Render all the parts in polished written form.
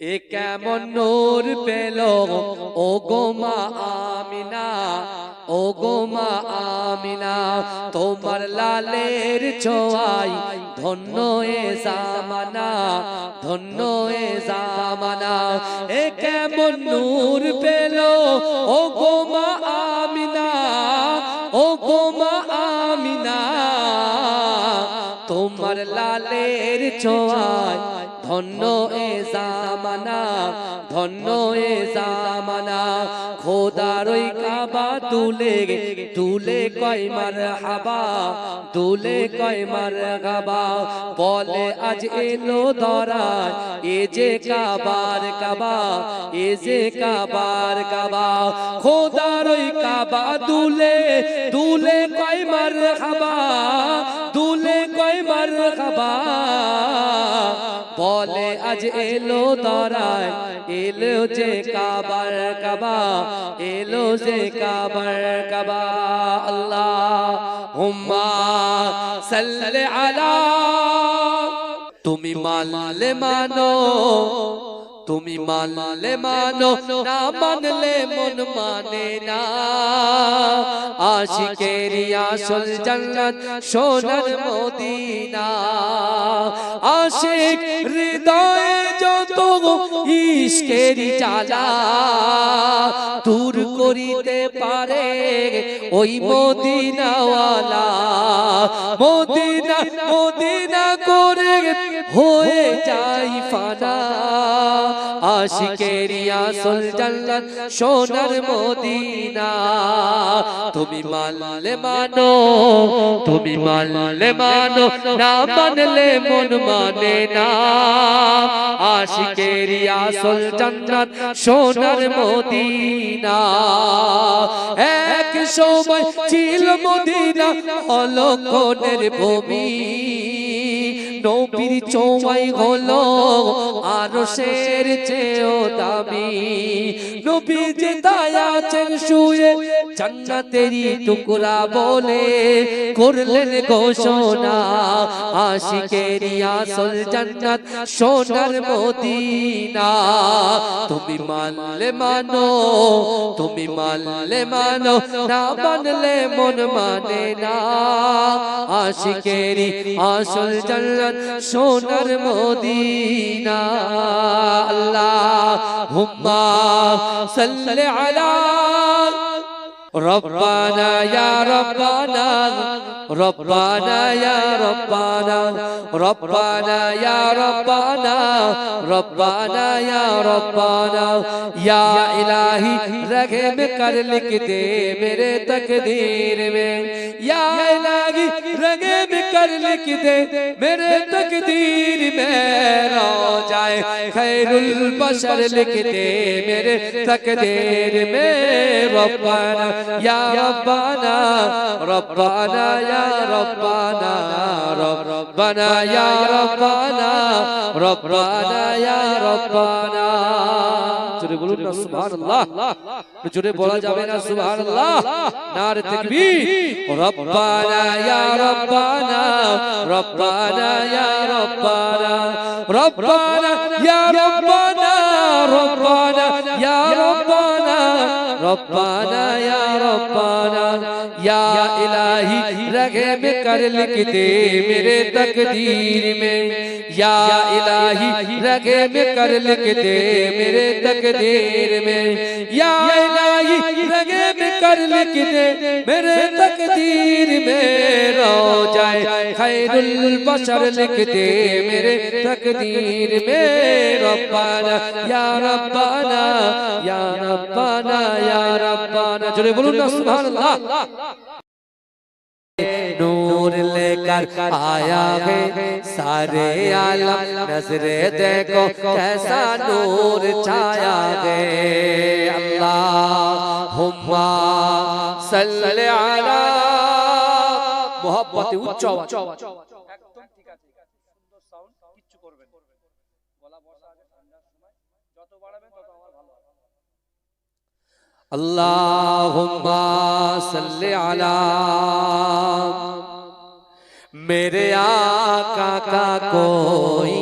এ কেমন নূর পেল ও গো মা আমিনা, ও গো মা আমিনা, তোমার লালের ছোঁয়ায় ধন্য এ জামানা, ধন্য এ জামানা। এ কেমন নূর পেল ও গো মা আমিনা, ও গো মা আমিনা, তোমার লালের ছোঁয়ায় ধন্য এ জামানা, ধন্য এ জামানা। খোদার ওই কাবা তুলে তুলে কয় মারহাবা, তুলে কয় মারহাবা, বলে আজ এলো ধরায় এ যে কাবার কাবা, এ যে কাবার কাবা। খোদার ওই কাবা তুলে তুলে কয় মারহাবা, তুলে কয় মারহাবা, বলে আজ এলো ধরায় এলো যে কাবার কাবা, এলো যে কাবার কাবা। আল্লাহুম্মা সাল্লি আলা, তুমি মানলে মানো, তুমি মানলে মানো, না মানলে মন মানে না। আশিকেরি আসল জান্নাত সোনার মদিনা, আশিক হৃদয়ে যত ইশকেরি জ্বালা দূর করিতে পারে ওই মদিনাওয়ালা। মদিনা মদিনা করে হয়ে যাই ফানা, আশিকেরি আসল জান্নাত সোনার মদিনা। তুমি মানলে মানো, তুমি মানলে মানো, না মানলে মন মানে না। আশিকেরি আসল জান্নাত সোনার মদিনা। এক সময় ছিল মদিনা অলক্ষণের ভূমি, নবীর ছোঁয়ায় হলো আরশের চেয়েও দামি। নবী যে আছেন শুয়ে জান্নাতেরই টুকরা বলে করলেন ঘোষণা, আশিকেরি আসল জান্নাত সোনার মদিনা। তুমি মানলে মানো, তুমি মানলে মানো, না মানলে মন মানে না। আশিকেরি আসল জান্নাত সোনার মদিনা। আল্লাহুম্মা সাল্লি আলা রব্বানা ইয়া রব্বানা, রব্বানা ইয়া রব্বানা, রব্বানা ইয়া রব্বানা, রব্বানা ইয়া রব্বানা। या इलाही रगे में कर लिख दे मेरे तकदीर में, या इलाही रगे में कर लिख दे मेरे तकदीर में। रोजाए खैरुल बशर लिख दे मेरे तकदीर में। रब्बाना या रब्बाना, रब्बाना या रब्बाना, रब्बाना या रब्बाना, रब्बाना या रब्बाना। জোরে বলুন না সুবহানাল্লাহ, জোরে বলা যাবে না সুবহানাল্লাহ, নারে তাকবীর। রব্বানা ইয়া রব্বানা, রব্বানা ইয়া রব্বানা, রব্বানা ইয়া রব্বানা, রব্বানা ইয়া রব্বানা, रब्बाना या रब्बाना। या इलाही रगे में कर लिख दे मेरे तकदीर में, या इलाही रगे में कर लिख दे मेरे तकदीर में। या इलाही रगे में कर लिख दे मेरे तकदीर में। रोजाए खैरुल बशर लिख दे मेरे तकदीर में। रब्बाना या रब्बाना, या रब्बाना या रब्बाना। जोरे बोलूं ना सुभान अल्लाह। नूर लेकर आया है सारे आलम, नजरे देखो कैसा नूर छाया है। अल्लाहुम्मा सल्ली अला, मोहब्बत उच्च आवाज একদম ঠিক আছে, সুন্দর সাউন্ড, কিচ্ছু করবেন না, গলা বসা আছে ঠান্ডার সময়, যত বাড়াবেন তত আমার ভালো হবে। अल्लाहुम्मा सल्ली अला, मेरे आका का कोई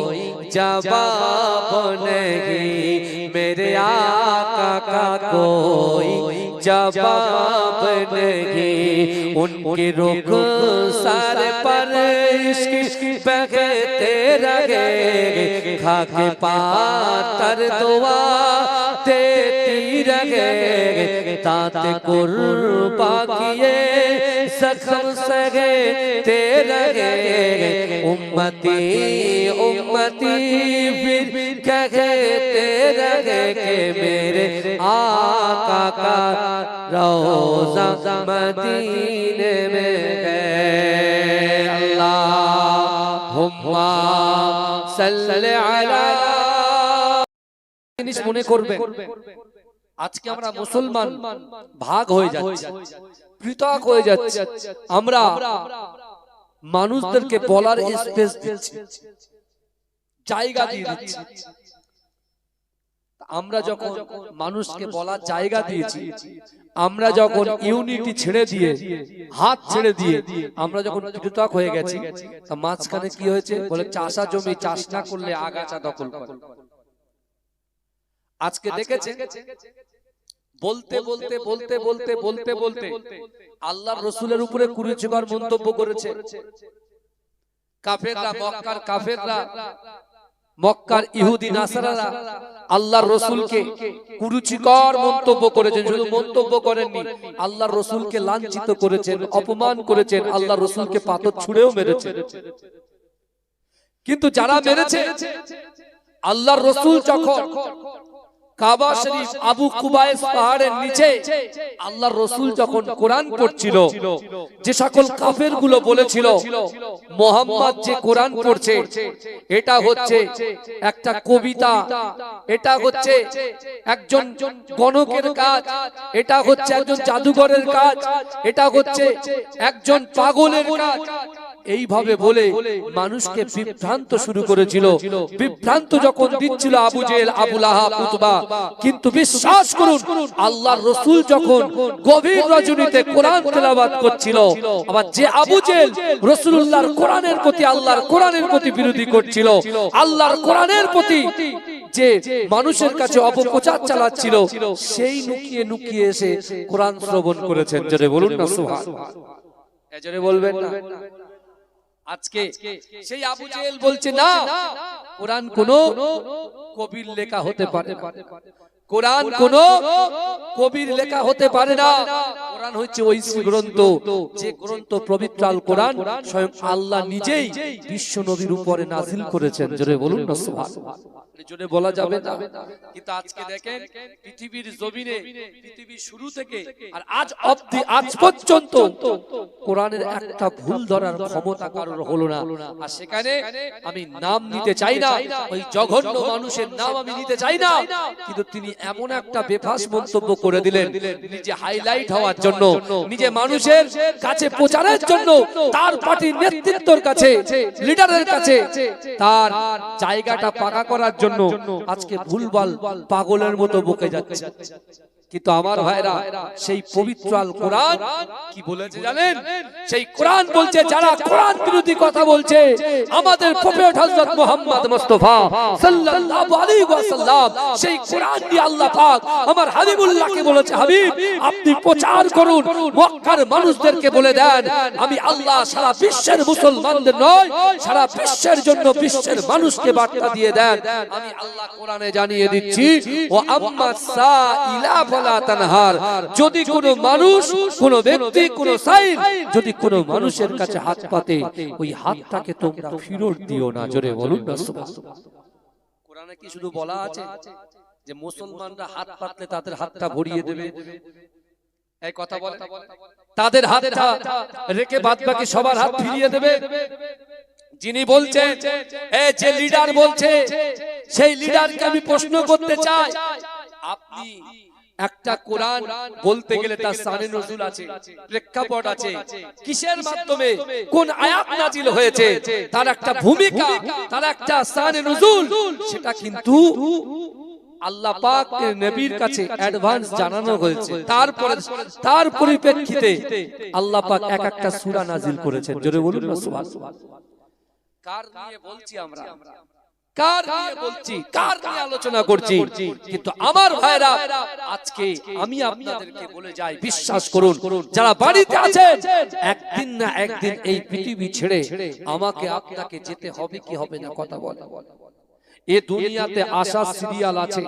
जवाब नहीं, मेरे आका का कोई जवाब नहीं। उनके रुख सर पर इश्क बहते रहे, खाके पातर दुआ देती रहे। दांत कुर्बा किए जख्म सहे तेरे उम्मती उम्मती फिर कहते रहे कि मेरे आका का रोज़ा मदीने में है। अल्लाहुम्मा सल्ली अला। জিনিস মনে করবেন, আজকে আমরা মুসলমান ভাগ হয়ে যাচ্ছি, পৃথক হয়ে যাচ্ছে। আমরা মানুষদেরকে বলার স্পেস দিচ্ছি, জায়গা দিয়ে দিচ্ছি। আমরা যখন মানুষকে বলার জায়গা দিয়েছি, আমরা যখন ইউনিটি ছেড়ে দিয়ে, হাত ছেড়ে দিয়ে আমরা যখন পৃথক হয়ে গেছি, তা মাঝখানে কি হয়েছে বলে চাষা জমি চাষ না করলে আগাছা দখল করে। আজকে দেখেছে বলতে বলতে বলতে বলতে বলতে বলতে আল্লাহর রাসূলের উপরে কুরুচিকর মন্তব্য করেছে কাফেররা, মক্কার কাফেররা, মক্কার ইহুদি নাসারারা আল্লাহর রাসূলকে কুরুচিকর মন্তব্য করেছেন। শুধু মন্তব্য করেননি, আল্লাহর রাসূলকে লাঞ্ছিত করেছেন, অপমান করেছেন, আল্লাহর রাসূলকে পাথর ছুঁড়েও মেরেছেন। কিন্তু যারা মেরেছে, আল্লাহর রাসূল যখন কাবা শরীফ আবু কুবাইস পাহাড়ের নিচে আল্লাহর রাসূল যখন কোরআন পড়ছিল, যে সকল কাফেরগুলো বলেছিল মুহাম্মদ যে কোরআন পড়ছে এটা হচ্ছে একটা কবিতা, এটা হচ্ছে একজন গণকের কাজ, এটা হচ্ছে একজন জাদুঘরের কাজ, এটা হচ্ছে একজন পাগলের কাজ, এইভাবে বলে মানুষকে বিভ্রান্ত শুরু করেছিল। বিভ্রান্ত যখন দিচ্ছিল আবু জেহেল, আবু লাহাব, উতবা, কিন্তু বিশ্বাস করুন আল্লাহর রাসূল যখন গভীর রজনীতে কোরআন তেলাওয়াত করছিল, আবার যে আবু জেহেল রাসূলুল্লাহর কোরআনের প্রতি, আল্লাহর কোরআনের প্রতি বিরোধী করছিল, আল্লাহর কোরআনের প্রতি যে মানুষের কাছে অপপ্রচার চালাচ্ছিল, সেই লুকিয়ে লুকিয়ে এসে কোরআন শ্রবণ করেছেন। জোরে বলুন না সুবহানাল্লাহ। এজন্য বলবেন না। আজকে সেই আবু জেহেল বলছে না, কোরআন কোন কবির লেখা হতে পারে না, কোরআন কোন কবির লেখা হতে পারে না। কোরআন হচ্ছে ঐশী গ্রন্থ, যে গ্রন্থ পবিত্র আল কোরআন স্বয়ং আল্লাহ নিজেই বিশ্ব নবীর উপরে নাযিল করেছেন। জোরে বলুন না সুবহানাল্লাহ। জোরে বলা যাবে না। কিন্তু আজকে দেখেন পৃথিবীর জমিনে, পৃথিবীর শুরু থেকে আর আজ অবধি, আজ পর্যন্ত কোরআনের একটা ভুল ধরার ক্ষমতা কারোর হলো না। আর সেখানে আমি নাম নিতে চাই না, ওই জঘন্য মানুষের নাম আমি নিতে চাই না, কিন্তু তিনি এমন একটা বেফাস মন্তব্য করে দিলেন নিজে হাইলাইট হওয়ার জন্য, নিজে মানুষের কাছে প্রচারের জন্য, তার পার্টির নেতৃত্বের কাছে, লিডারের কাছে তার জায়গাটা পাকা করার জন্য আজকে ভুলভাল পাগলের মতো বকে যাচ্ছে। কিন্তু আমার ভাইরা, সেই পবিত্র আল কোরআন কি বলেছে জানেন? সেই কোরআন বলছে যারা কোরআন বিরোধী কথা বলছে, আমাদের প্রফেট হযরত মুহাম্মদ মুস্তাফা সাল্লাল্লাহু আলাইহি ওয়াসাল্লাম সেই কোরআন দিয়ে আল্লাহ পাক আমার হাবিবুল্লাহকে বলেছে, হাবিব আপনি প্রচার করুন, মক্কার মানুষদেরকে বলে দেন আমি আল্লাহ সারা বিশ্বের মুসলমানদের নয়, সারা বিশ্বের জন্য বিশ্বের মানুষকে বার্তা দিয়ে দেন আমি আল্লাহ কোরআনে জানিয়ে দিচ্ছি, ও আম্মা সাইলা যদি কোন মানুষ, কোন ব্যক্তি, কোন সাইল যদি কোন মানুষের কাছে হাত পাতে, ওই হাতটাকে তোমরা ফেরত দিও না। জোরে বলুন না সুবহানাল্লাহ। কোরআনে কি শুধু বলা আছে যে মুসলমানরা হাত পাতলে তাদের হাতটা ভরিয়ে দেবে? এই কথা বলে তাদের হাতটা রেখে বাদবাকি সবার হাত ফিরিয়ে দেবে? যিনি বলছেন, এই যে লিডার বলছে, সেই লিডারকে আমি প্রশ্ন করতে চাই, আপনি একটা কোরআন বলতে গেলে তার শানে নজুল আছে, প্রেক্ষাপট আছে, কিসের মাধ্যমে কোন আয়াত নাজিল হয়েছে, তার একটা ভূমিকা, তার একটা শানে নজুল, সেটা কিন্তু আল্লাহ পাক এর নবীর কাছে অ্যাডভান্স জানানো হয়েছে। তারপরে তার পরিপ্রেক্ষিতে আল্লাহ পাক এক একটা সূরা নাজিল করেছেন। জোরে বলুন না সুবহানাল্লাহ। কার নিয়ে বলছি আমরা? কার নিয়ে বলছি, কার নিয়ে আলোচনা করছি, কিন্তু আমার ভাইরা আজকে আমি আপনাদেরকে বলে যাই, বিশ্বাস করুন যারা বাড়িতে আছেন, একদিন না একদিন এই পৃথিবী ছেড়ে আমাকে আপনাকে যেতে হবে কি হবে না, কথা বলে। এ দুনিয়াতে আসা সিরিয়াল আছে,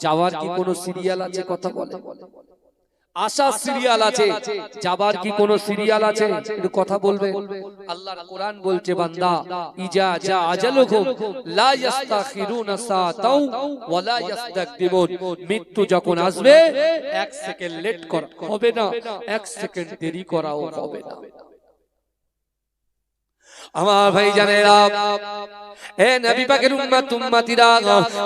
যাওয়ার কি কোনো সিরিয়াল আছে, কথা বলে। আশা সিরিয়াল আছে, যাবার কি কোনো সিরিয়াল আছে, একটু কথা বলবে। আল্লাহর কোরআন বলছে, বান্দা ইজা জা আজালুহুম লা ইস্তাখিরুনা সাতাও ওয়া লা ইস্তাকদিমুন, মৃত্যু যখন আসবে এক সেকেন্ড লেট করা হবে না, এক সেকেন্ড দেরি করাও হবে না। আমার ভাই জানেরা, হে নবী পাকের উম্মত উম্মতিরা,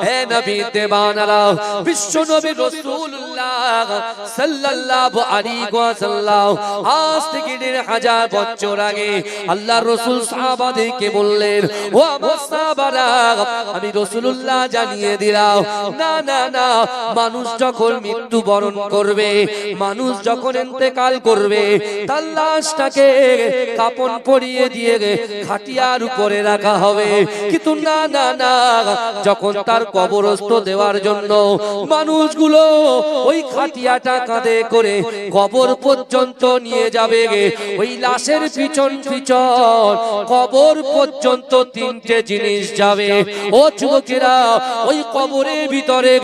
হে নবী দেবানারা, বিশ্ব নবী রাসূলুল্লাহ সাল্লাল্লাহু আলাইহি ওয়াসাল্লাম আজ থেকে ১৫০০ বছর আগে আল্লাহর রাসূল সাহাবাদেরকে বললেন, ও আমার সাহাবারা, আমি রাসূলুল্লাহ জানিয়ে দিলাম, না না না, মানুষ যখন মৃত্যুবরণ করবে, মানুষ যখন ইন্তেকাল করবে, তার লাশটাকে কাফন পরিয়ে দিয়ে খাটিয়ার উপরে রাখা হবে, কিন্তু না না না, যখন তার কবরস্থ দেওয়ার জন্য মানুষগুলো ওই খাটিয়াটা কাঁধে করে কবর পর্যন্ত নিয়ে যাবে, ওই লাশের পিছন পিছন কবর পর্যন্ত তিনটে জিনিস যাবে। ও যুবকেরা, ওই কবরের ভিতরে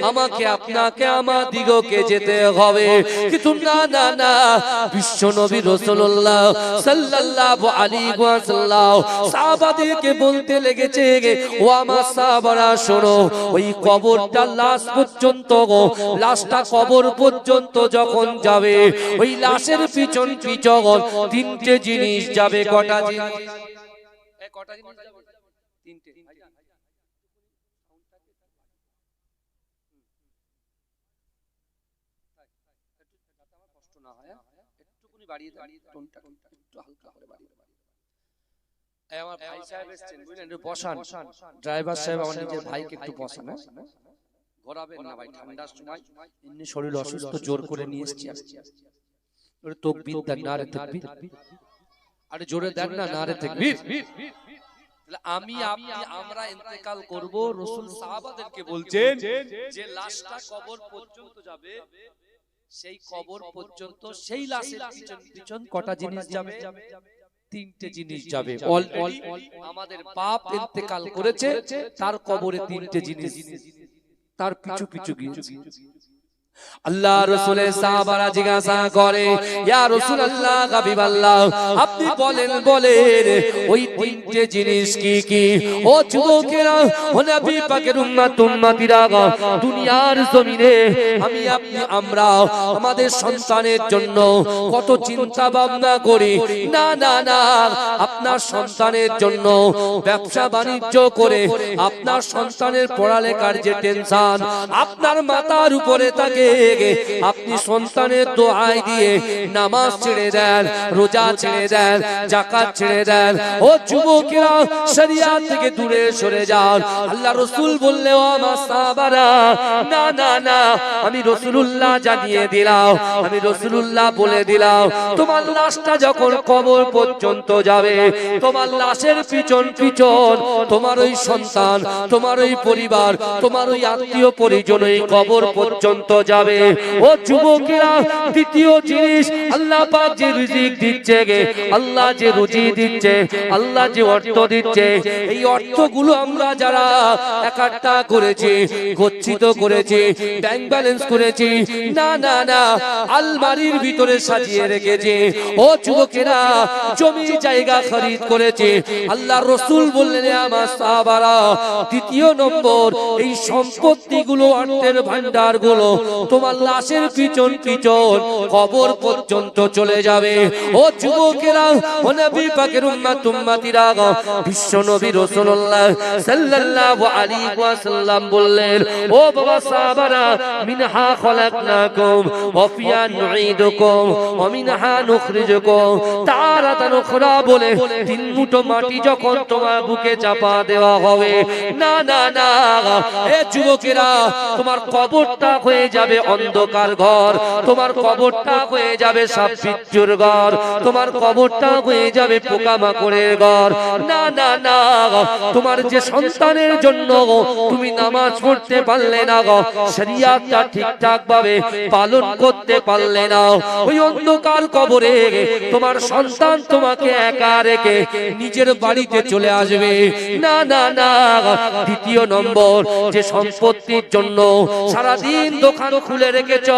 আমাকে আপনাকে আমার দিগকে যেতে হবে, কিন্তু না না না, বিশ্ব নবী রাসূলুল্লাহ সাল্লাল্লাহু আলাইহি ওয়াসাল্লাম সাহাবাদেরকে বলতে লেগেছে, ও আমার সাহাবারা শোনো, ওই কবরটা লাশ পর্যন্ত, লাশটা কবর পর্যন্ত যখন যাবে, ওই লাশের পিছন পিছন তিনটে জিনিস যাবে। কটা জিনিস? কটা জিনিস যাবে? তিনটে। কষ্ট না হয়, একটুকুনি বাড়িয়ে দাঁড়িয়ে টোনটা একটু হালকা করে বাড়িয়ে। আমার ভাই সাহেব এসেছেন, বুঝলেন, একটু বসান, ড্রাইভার সাহেব আমার নিজের ভাইকে একটু বসান, ঘোরাবেন না ভাই, ঠান্ডার সময় এমনি শরীর অসুস্থ, জোর করে নিয়ে এসেছি। ওরে তাকবীর দেন, নারে তাকবীর, আরে জোরে দেন না, নারে তাকবীর। আমি আপনি আমরা ইন্তেকাল করব, রাসূল সাহাবাদেরকে বলছেন যে লাশটা কবর পর্যন্ত যাবে, সেই কবর পর্যন্ত সেই লাশের পিছন পিছন কটা জিনিস যাবে? তিনটে জিনিস যাবে। অলরেডি আমাদের বাপ ইন্তেকাল করেছে, তার কবরে তিনটে জিনিস, তার পিছু পিছু গিয়েছে। আল্লাহ রাসূলের সাহাবারা জিজ্ঞাসা করে, ইয়া রাসূলুল্লাহ, হাবিবাল্লাহ, আপনি বলেন বলেন ওই তিনটে জিনিস কি কি? ও যুবকেরা, ও নবী পাকের উম্মত উম্মতিরা, দুনিয়ার জমিনে আমি আপনি আমরা আমাদের সন্তানের জন্য কত চিন্তা ভাবনা করি, না না না, আপনার সন্তানের জন্য ব্যবসা বাণিজ্য করে আপনার সন্তানের পড়ালেখার যে টেনশন আপনার মাথার উপরে থাকে, আপনি সন্তানের দোহাই দিয়ে নামাজ ছেড়ে দেন, রোজা ছেড়ে দেন, যাকাত ছেড়ে দেন। ও যুবকেরা, শরিয়াত থেকে দূরে সরে যান। আল্লাহ রাসূল বললেন, ও আমার সাহাবারা, না না না, আমি রাসূলুল্লাহ জানিয়ে দিলাম, আমি রাসূলুল্লাহ বলে দিলাম, তোমার লাশটা যখন কবর পর্যন্ত যাবে, তোমার লাশের পিছন পিছন তোমার ওই সন্তান, তোমার ওই পরিবার, তোমার ওই আত্মীয় পরিজন ওই কবর পর্যন্ত যাবে। ও যুবকেরা, দ্বিতীয় জিনিস, আল্লাহ পাক যে রিজিক দিচ্ছে, আল্লাহ যে রুজি দিচ্ছে, আল্লাহ যে অর্থ দিচ্ছে, এই অর্থগুলো আমরা যারা একাট্টা করেছি, গচ্ছিত করেছি, ব্যাংক ব্যালেন্স করেছি, না না না, আলমারির ভিতরে সাজিয়ে রেখেছি। ও যুবকেরা, জমি জায়গা খরিদ করেছি। আল্লাহ রাসূল বললেন, আমার সাহাবারা, দ্বিতীয় নম্বর, এই সম্পত্তিগুলো, অর্থের ভান্ডারগুলো তোমার লাশের পিছন পিছন কবর পর্যন্ত চলে যাবে। ও যুবকেরা, ও নবী পাকের উম্মত উম্মতিরা, বিশ্ব নবী রাসূলুল্লাহ সাল্লাল্লাহু আলাইহি ওয়াসাল্লাম বললেন, ও বাবা সাহাবারা, মিনহা খলাকনাকুম ওয়া ফিহা নুঈদুকুম ওয়া মিনহা নুখরিজুকুম তারাতান উখরা, বলে তিন মুঠো মাটি যখন তোমার বুকে চাপা দেওয়া হবে, না না না, এ যুবকেরা, তোমার কবরটা হয়ে যাবে যাবে অন্ধকার ঘর, তোমার কবরটা হয়ে যাবে সাপ বিচ্ছুর ঘর, তোমার কবরটা হয়ে যাবে পোকামাকড়ের ঘর। না না না, তোমার যে সন্তানের জন্য তুমি নামাজ পড়তে পারলে না, শরিয়াতটা ঠিকঠাক ভাবে পালন করতে পারলে না, ওই অন্ধকার কবরে তোমার সন্তান তোমাকে একা রেখে নিজের বাড়িতে চলে আসবে। না না না, দ্বিতীয় নম্বর, যে সম্পত্তির জন্য সারাদিন দোকান খুলে রেখেছ,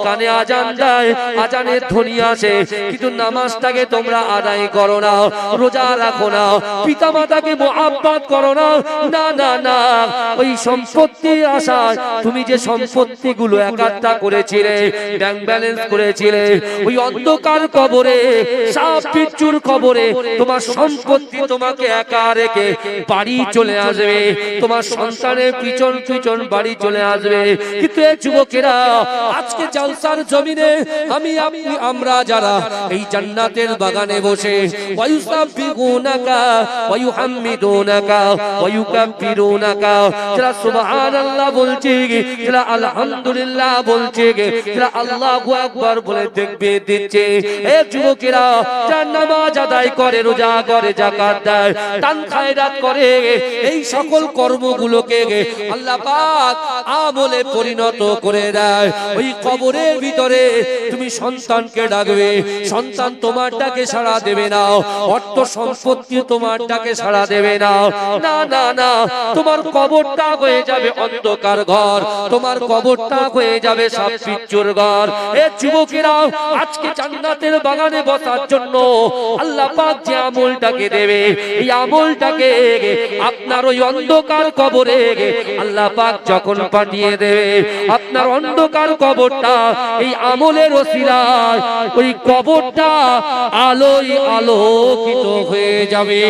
কানে আজান দেয়, আজানের ধ্বনি আসে, কিন্তু নামাজটাকে তোমরা আদায় করো না, রোজা রাখো না, পিতামাতাকে মুহাব্বত করো না। না না না, ওই সম্পত্তির আশায় তুমি যে সম্পত্তিগুলো একাত্তা করেছিলে, ব্যাংক ব্যালেন্স করেছিলে, ওই অন্ধকার কবরে সাপ বিচ্ছুর কবরে তোমার সম্পত্তি তোমাকে একা রেখে বাড়ি চলে আসবে, তোমার সন্তানের পিছন পিছন বাড়ি চলে আসবে। কিন্তু এই যুবকেরা, আজকে জালসার জমিনে আমি আপনি আমরা যারা এই জান্নাতের বাগানে বসে ওয়ায়ুসাব্বিহুনাকা ওয়ায়ুহাম্মিদুনাকা ওয়ায়ুকাব্বিরুনাকা, যারা সুবহানাল্লাহ বলছে, যারা আলহামদুলিল্লাহ বলছে, যারা আল্লাহু আকবার বলে দেখবে দিচ্ছে, এই যুবকেরা যারা নামাজ আদায় করে, রোজা করে, যাকাত দেয়, দান খায়রাত করে, এই সকল কর্মগুলোকে আল্লাহ পাক আমলে পরিণত করে দেয়। ওই কবরের ভিতরে তুমি সন্তানকে ডাকবে, সন্তান তোমার ডাকে সাড়া দেবে না, অর্থ সম্পত্তি তোমার ডাকে সাড়া দেবে না। না না না, তোমার কবরটা হয়ে যাবে অন্ধকার ঘর, তোমার কবরটা হয়ে যাবে সাপ বিচ্ছুর ঘর। এ যুবকেরা, আজকে জান্নাতের বাগানে বসার জন্য আল্লাহ পাক যে আমলটাকে দেবে, এই আমলটাকে আপনার ওই অন্ধকার কবরে আল্লাহ পাক যখন পাঠিয়ে দেবে, আপনার অন্ধকার কবরটা এই আমলের ওসিলায় ওই কবরটা আলোয় আলোকিত হয়ে যাবে।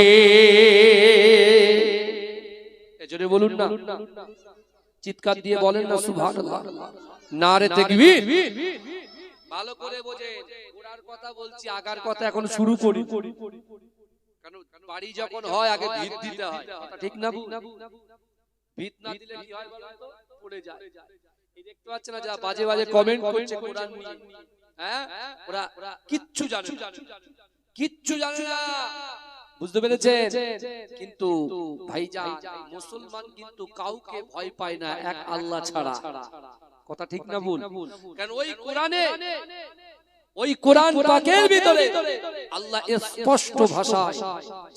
এজন্য বলুন না, চিৎকার দিয়ে বলেন না সুবহানাল্লাহ, নারে তাকবীর। ভালো করে বোঝেন, গোড়ার কথা বলছি, আগার কথা এখন শুরু করি। কারণ বাড়ি যখন হয় আগে ভিত দিতে হয়, ঠিক না? ভিত না দিলে কি হয় বলেন তো? পড়ে যায়। এই দেখতে পাচ্ছেন না, যা বাজে বাজে কমেন্ট করছে কোরআন নিয়ে, হ্যাঁ, ওরা কিচ্ছু জানে না, কিচ্ছু জানে না, বুঝতে পেরেছেন? কিন্তু ভাইজান, মুসলমান কিন্তু কাউকে ভয় পায় না এক আল্লাহ ছাড়া। কথা ঠিক না ভুল? কারণ ওই কোরআনে, ওই কোরআন পাকের ভিতরে আল্লাহ স্পষ্ট ভাষায়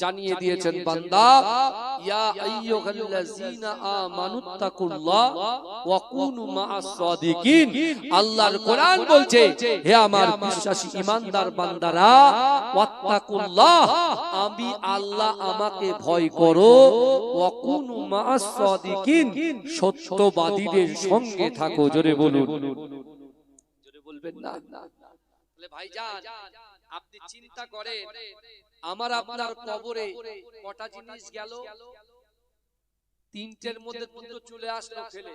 জানিয়ে দিয়েছেন, বান্দা, ইয়া আইয়ুহাল্লাযীনা আমানুত্তাকুল্লাহ ওয়া কুনু মা'আস সাদিকিন। আল্লাহর কোরআন বলছে, হে আমার বিশ্বাসী ঈমানদার বান্দারা, ওয়াত্তাকুল্লাহ, আমি আল্লাহ আমাকে ভয় করো, ওয়া কুনু মা'আস সাদিকিন, সত্যবাদীদের সঙ্গে থাকো। জোরে বলুন, জোরে বলবেন না? ভাইজান, আপনি চিন্তা করেন, আমার আপনার কবরে কটা জিনিস গেল? তিনটের মধ্যে দুটো চলে আসলো ফেলে,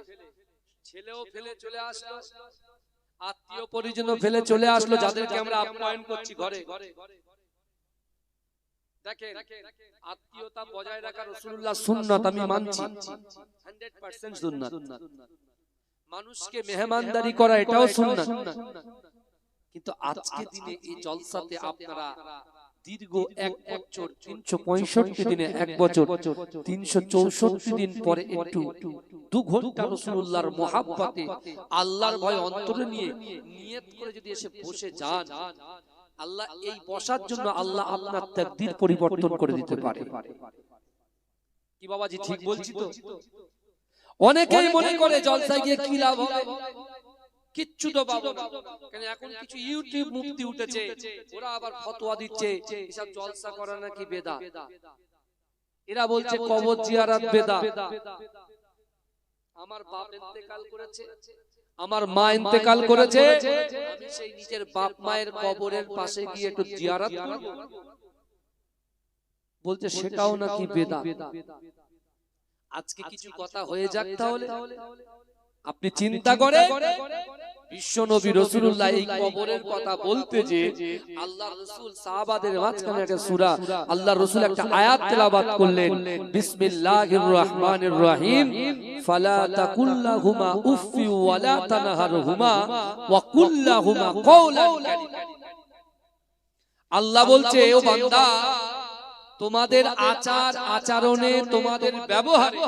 ছেলেও ফেলে চলে আসলো, আত্মীয় পরিজন ফেলে চলে আসলো, যাদেরকে আমরা আপ্যায়ন করছি ঘরে। দেখেন, আত্মীয়তা বজায় রাখা রাসূলুল্লাহর সুন্নাত, আমি মানছি 100% সুন্নাত। মানুষকে মেহমানদারি করা এটাও সুন্নাত। কিন্তু আজকে দিনে এই জলসাতে আপনারা দীর্ঘ 1 বছর 365 দিনে 1 বছর 364 দিন পরে একটু 2 ঘন্টা রাসূলুল্লাহর মহব্বতে আল্লাহর ভয় অন্তরে নিয়ে নিয়ত করে যদি এসে বসে যান, আল্লাহ এই বসার জন্য আল্লাহ আপনার তাকদীর পরিবর্তন করে দিতে পারে। কি বাবাজি ঠিক বলছি তো? অনেকেই মনে করে জলসায় গিয়ে কি লাভ হবে, কিচ্ছু তো পাবো না। কারণ এখন কিছু ইউটিউব মুফতি উঠেছে, ওরা আবার ফতোয়া দিচ্ছে এসব জলসা করা নাকি বেদাত। এরা বলছে কবর জিয়ারত বেদাত। আমার বাপ ইন্তেকাল করেছে, আমার মা ইন্তেকাল করেছে, আমি সেই নিজের বাপ মায়ের কবরের পাশে গিয়ে একটু জিয়ারত করব, বলছে সেটাও নাকি বেদাত। আজকে কিছু কথা হয়ে যাক, তাহলে আপনি চিন্তা করে বিশ্বনবী রাসূলুল্লাহ এই কবরের কথা বলতে যে আল্লাহর রাসূল সাহাবাদের মাঝখানে একটা সূরা আল্লাহর রাসূল একটা আয়াত তেলাওয়াত করলেন বিসমিল্লাহির রহমানির রহিম ফালা তাকুল্লাহুমা উফফি ওয়ালা তানহারহুমা ওয়া কুল্লাহুমা কওলান কারীমা। আল্লাহ বলছে ও বান্দা তোমাদের আচার আচরণে তোমাদের ব্যবহারে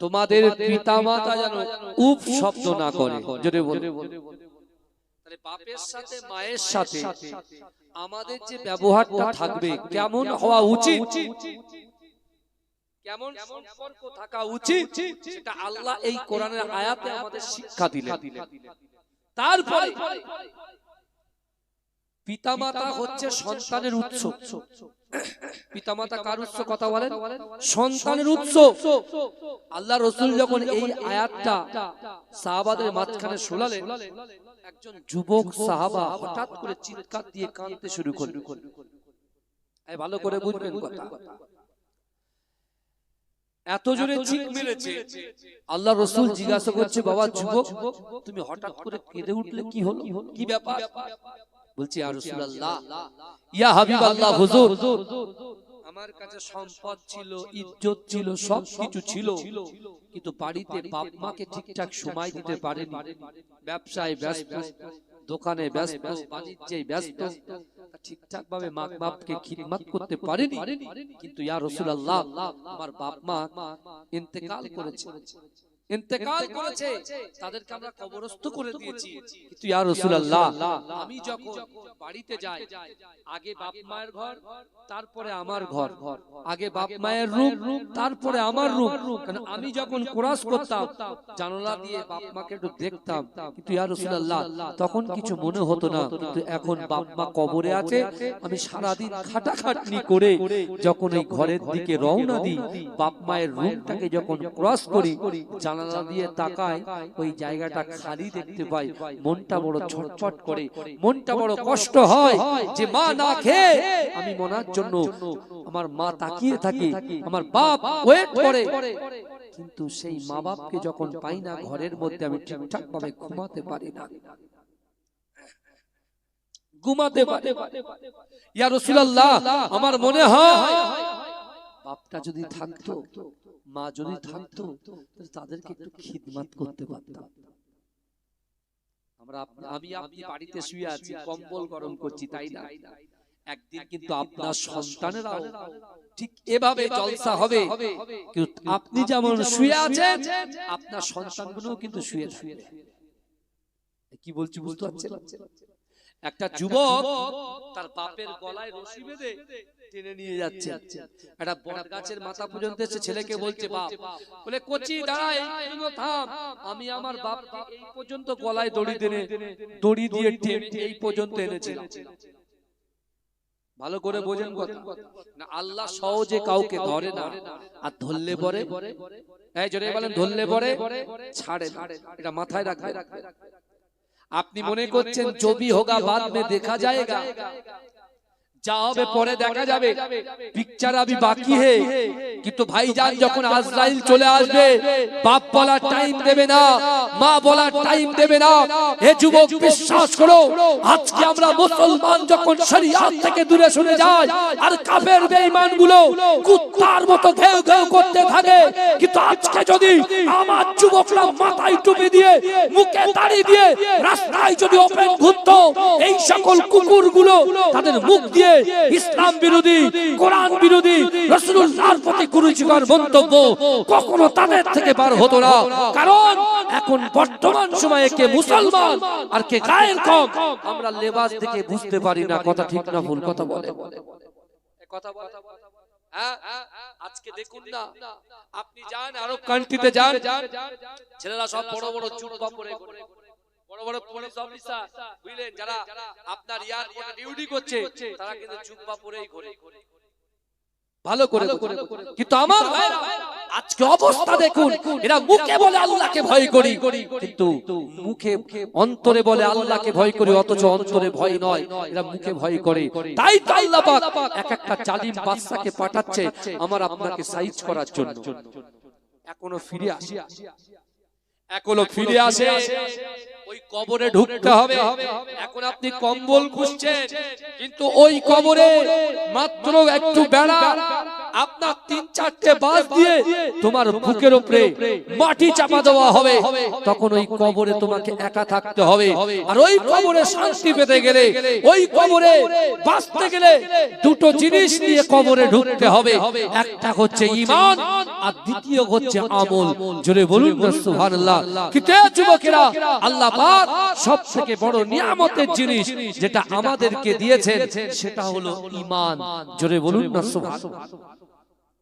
তোমাদের পিতামাতা যেন উফ শব্দ না করে। জোরে বলে তাহলে বাপের সাথে মায়ের সাথে আমাদের যে ব্যবহারটা থাকবে কেমন হওয়া উচিত, কেমন সম্পর্ক থাকা উচিত সেটা আল্লাহ এই কোরআনের আয়াতে আমাদের শিক্ষা দিলেন। তারপরে পিতামাতা হচ্ছে সন্তানের উৎস। পিতামাতা কার উৎস কথা বলেন? সন্তানের উৎস। আল্লাহ রাসূল যখন এই আয়াতটা সাহাবাদের মাঝখানে শোনালেন একজন যুবক সাহাবা হঠাৎ করে চিৎকার দিয়ে কাঁদতে শুরু করলেন। এই ভালো করে বুঝবেন কথা, এত জোরে চিৎ মেরেছে আল্লাহ রাসূল জিজ্ঞাসা করছে বাবা যুবক তুমি হঠাৎ করে কেঁদে উঠলে কি হলো, কি ব্যাপার? বলছি ইয়া রাসূলুল্লাহ ইয়া হাবিবাল্লাহ হুজুর আমার কাছে সম্পদ ছিল, ইজ্জত ছিল, সবকিছু ছিল, কিন্তু বাড়িতে বাপ মাকে ঠিকঠাক সময় দিতে পারেনি। ব্যবসায় ব্যস্ত, দোকানে ব্যস্ত, বাণিজ্যে ব্যস্ত, ঠিকঠাক ভাবে মা বাপকে খিদমত করতে পারেনি। কিন্তু ইয়া রাসূলুল্লাহ আমার বাপ মা ইন্তেকাল করেছে, ইন্তেকাল করেছে, তাদেরকে আমরা কবরস্থ করে দিয়েছি। কিন্তু ইয়া রাসূলুল্লাহ আমি যখন বাড়িতে যাই আগে বাপ মায়ের ঘর তারপরে আমার ঘর, আগে বাপ মায়ের রূম তারপরে আমার রূম। কারণ আমি যখন ক্রস করতাম জানালা দিয়ে বাপ মাকে একটু দেখতাম, কিন্তু ইয়া রাসূলুল্লাহ তখন কিছু মনে হতো না। কিন্তু এখন বাপ মা কবরে আছে, আমি সারাদিন খাটাখাটনি করে যখন এই ঘরের দিকে রওনা দিই বাপ মায়ের রুমটাকে যখন ক্রস করি জানালা দিয়ে তাকাই ওই জায়গাটা খালি দেখতে পাই, মনটা বড় ছটফট করে, মনটা বড় কষ্ট হয় যে মা না খেয়ে আমি মনার জন্য আমার মা তাকিয়ে থাকে, আমার বাপ ওয়েট করে, কিন্তু সেই মা বাপকে যখন পাই না ঘরের মধ্যে আমি ঠিকঠাক ভাবে ঘুমাতে পারি না, ঘুমাতে পারি। ইয়া রাসূলুল্লাহ আমার মনে হয় বাপটা যদি থাকতো, মা যদি থাকতো তাদেরকে একটু খিদমত করতে পারতাম। আমি আপনি বাড়িতে শুয়ে আছি, কম্বল গরম করছি, তাই না? একদিন কিন্তু আপনার সন্তানেরাও ঠিক এভাবে জলসা হবে। আপনি যেমন শুয়ে আছেন আপনার সন্তানগুলোও কিন্তু শুয়ে থাকবে। কি বলছি বুঝতে পারছেন? একটা যুবক তার বাপের গলায় রশি বেঁধে টেনে নিয়ে যাচ্ছে, একটা বট গাছের মাথা পর্যন্ত এসে ছেলেকে বলছে বাপ, বলে কচি দাঁড়া, থাম, আমি আমার বাপকে এই পর্যন্ত গলায় দড়ি দিয়ে এই পর্যন্ত এনেছিলাম। ভালো করে বোঝেন কথা না, আল্লাহ সহজে কাউকে ধরে না, আর ধরলে পরে এই জোরে বলেন ধরলে পরে ছাড়ে না, এটা মাথায় রাখবেন। আপনি মনে করছেন जो भी होगा बाद में देखा जाएगा, যা হবে পরে দেখা যাবে, পিকচার আবি বাকি है। কিন্তু ভাইজান যখন আজরাইল চলে আসবে বাপ বলার টাইম দেবে না, মা বলার টাইম দেবে না। হে যুবক বিশ্বাস করো, আজকে আমরা মুসলমান যখন শরিয়ত থেকে দূরে সরে যাই আর কাফের বেঈমানগুলো কুত্তার মতো ঘেউ ঘেউ করতে থাকে, কিন্তু আজকে যদি আমার যুবকরা মাথায় টুপি দিয়ে মুখে দাড়ি দিয়ে রাস্তায় যদি ওপেন ঘুরতো, এই সকল কুকুরগুলো তাদের মুখ দিয়ে ইসলাম বিরোধী, কোরআন বিরোধী, রাসূলুল্লাহর প্রতি কুরুচিকর মন্তব্য কখনো তাদের থেকে বার হতো না। কারণ এখন বর্তমান সময়ে কে মুসলমান আর কে গায়ের কম আমরা লেবাস থেকে বুঝতে পারি না। কথা ঠিক না ভুল? কথা বলে কথা বলে। আজকে দেখুন না, আপনি যান আরব কান্ট্রিতে যান, ছেলেরা সব বড় বড় জুব্বা পরে, বড় বড় পুলিশ অফিসার বুঝলেন, যারা আপনার এয়ারপোর্টে ডিউটি করছে তারা কিন্তু জুব্বা পরেই ঘোরে। ভালো করে, কিন্তু আমার আজকে অবস্থা দেখুন, এরা মুখে বলে আল্লাহকে ভয় করি, কিন্তু মুখে অন্তরে বলে আল্লাহকে ভয় করি, অথচ অন্তরে ভয় নয়, এরা মুখে ভয় করে। তাই তো আল্লাহ পাক এক একটা জালিম বাদশাকে পাঠাচ্ছে আমার আপনাকে সাইজ করার জন্য। এখনো ফিরে আসে, এখনো ফিরে আসে ওই কবরে ঢুকতে হবে। এখন আপনি কম্বল খুঁজছেন, কিন্তু ওই কবরে মাত্র একটু বেড়া, আপনার 3-4টে বাঁশ দিয়ে তোমার বুকের উপরে মাটি চাপা দেওয়া হবে। তখন ওই কবরে তোমাকে একা থাকতে হবে। আর ওই কবরে শান্তি পেতে গেলে, ওই কবরে বাঁচতে গেলে দুটো জিনিস নিয়ে কবরে ঢুকতে হবে। একটা হচ্ছে ঈমান, আর দ্বিতীয় হচ্ছে আমল। জোরে বলুন না সুবহানাল্লাহ। কিতে যুবকেরা, আল্লাহ পাক সবথেকে বড় নিয়ামতের জিনিস যেটা আমাদেরকে দিয়েছেন সেটা হলো ঈমান। জোরে বলুন না সুবহানাল্লাহ।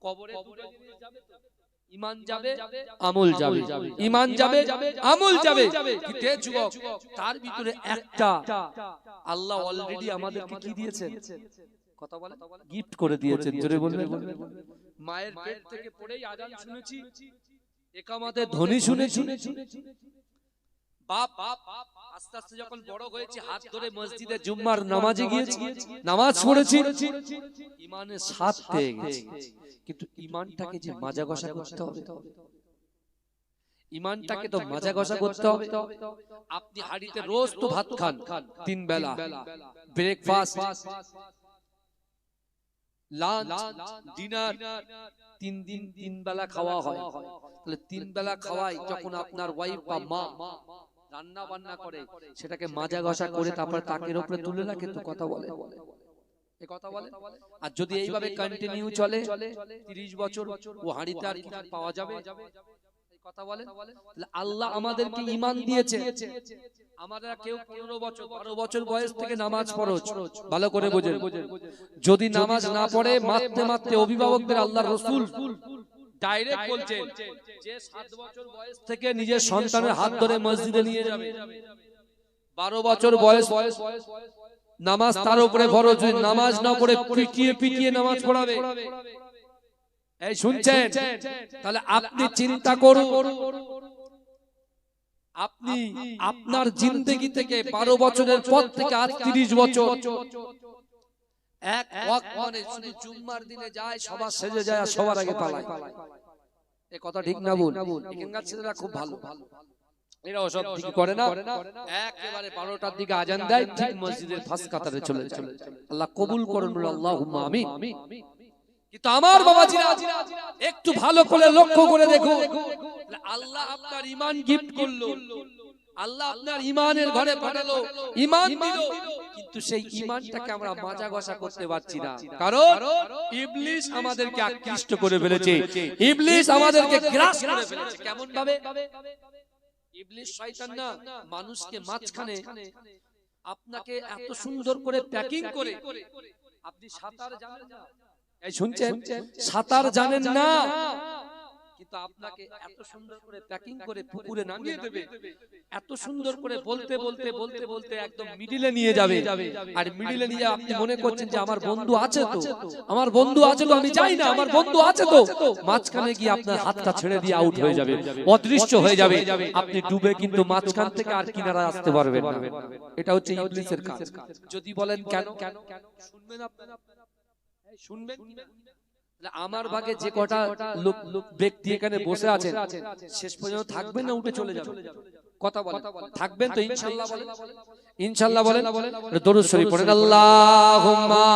কবরে দুটো জিনিস যাবে তো, ঈমান যাবে, আমল যাবে। ঈমান যাবে, আমল যাবে। কিতে যুবক, তার ভিতরে একটা আল্লাহ অলরেডি আমাদেরকে কি দিয়েছেন? কথা বলে, গিফট করে দিয়েছেন। জোরে বলবেন। মায়ের পেট থেকে পড়েই আজান শুনেছি, একামতের ধ্বনি শুনেছি। বাপ আস্তে আস্তে যখন বড় হয়েছে, হাত ধরে মসজিদে জুম্মার নামাজে গিয়েছি, নামাজ পড়েছি, ঈমানের স্বাদ পেয়ে গেছি। কিন্তু ঈমানটাকে যে মাজা ঘষা করতে হবে, ঈমানটাকে তো মাজা ঘষা করতে হবে। আপনি হাড়িতে রোজ তো ভাত খান, 3 বেলা, ব্রেকফাস্ট, লাঞ্চ, ডিনার, 3 দিন 3 বেলা খাওয়া হয়। তাহলে 3 বেলা খাওয়াই, যখন আপনার ওয়াইফ বা মা রান্না বান্না করে, সেটাকে মাজা ঘষা করে তারপর তাকের উপরে তুলে রাখে তো। কথা বলে, এই কথা বলে। আর যদি এইভাবে কন্টিনিউ চলে 30 বছর, ও হাড়িতে আর কিছু পাওয়া যাবে? এই কথা বলে। তাহলে আল্লাহ আমাদেরকে ঈমান দিয়েছে। আমরা কেউ 15 বছর 12 বছর বয়স থেকে নামাজ ফরজ, ভালো করে বোঝেন। যদি নামাজ না পড়ে, মারতে মারতে অভিভাবকদের আল্লাহর রাসূল ডাইরেক্ট বলছেন যে 7 বছর বয়স থেকে নিজের সন্তানের হাত ধরে মসজিদে নিয়ে যাবে। 12 বছর বয়স নামাজ তার উপরে ফরজ, নামাজ না পড়ে পিটিয়ে পিটিয়ে নামাজ পড়াবে। এই শুনছেন? তাহলে আপনি চিন্তা করুন, আপনি আপনার জিন্দেগি থেকে 12 বছরের পর থেকে আজ 30 বছর এক ওয়াক্ত মানে শুধু জুম্মার দিনে যায়, সবার সেজে যায় আর সবার আগে পালায়। এই কথা ঠিক না ভুল? এখানকার ছেলেরা খুব ভালো, এরা ওসব দিকে করে না। একেবারে 12টার দিকে আজান দেয়, ঠিক মসজিদের ফার্স্ট কাতারে চলে যায়। আল্লাহ কবুল করুন, আল্লাহুম্মা আমিন। কিন্তু আমার বাবাজিরা একটু ভালো করে লক্ষ্য করে দেখুন, আল্লাহ আপনার ঈমান গিফট করলো, আল্লাহ আপনার ঈমানের ঘরে পাঠালো, ঈমান দিল, কিন্তু সেই ঈমানটাকে আমরা মাজা ঘষা করতে পারছি না। কারণ ইবলিস আমাদেরকে আকৃষ্ট করে ফেলেছে, ইবলিস আমাদেরকে গ্রাস করে ফেলেছে। কেমন ভাবে? ইবলিস শয়তান না, মানুষকে মাঝখানে আপনাকে এত সুন্দর করে প্যাকিং করে, আপনি সাঁতার জানেন না, এই শুনছেন, সাঁতার জানেন না, কিন্তু আপনাকে এত সুন্দর করে প্যাকিং করে পুকুরে নামিয়ে দেবে, এত সুন্দর করে বলতে বলতে বলতে বলতে একদম মিডিলে নিয়ে যাবে। আর মিডিলে নিয়ে আপনি মনে করছেন যে আমার বন্ধু আছে তো, আমার বন্ধু আছে তো, আমি যাই না, আমার বন্ধু আছে তো, মাঝখানে গিয়ে আপনার হাতটা ছেড়ে দিয়ে আউট হয়ে যাবে, অদৃশ্য হয়ে যাবে, আপনি ডুবে কিন্তু মাঝখান থেকে আর কিনারা আসতে পারবেন না। এটা হচ্ছে ইবলিসের কাজ। যদি বলেন কেন, শুনবেন আপনারা, শুনবেন। আমার ভাগে যে কটা ব্যক্তি এখানে বসে আছেন, শেষ পর্যন্ত থাকবেন না উঠে চলে যাবেন? কথা বলেন, থাকবেন তো ইনশাআল্লাহ? বলেন ইনশাআল্লাহ। বলেন, দরুদ শরীফ পড়েন, আল্লাহুম্মা।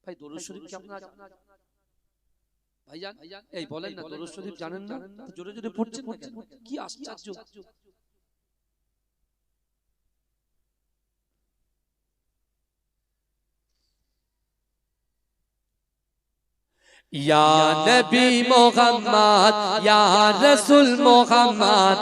ভাই দরুদ শরীফ কি আপনারা ভাইজান এই বলেন না, দরুদ শরীফ জানেন না? জোরে জোরে পড়ছেন না কেন? কি আশ্চর্য! ইয়া নবী মুহাম্মদ, ইয়া রাসূল মুহাম্মদ,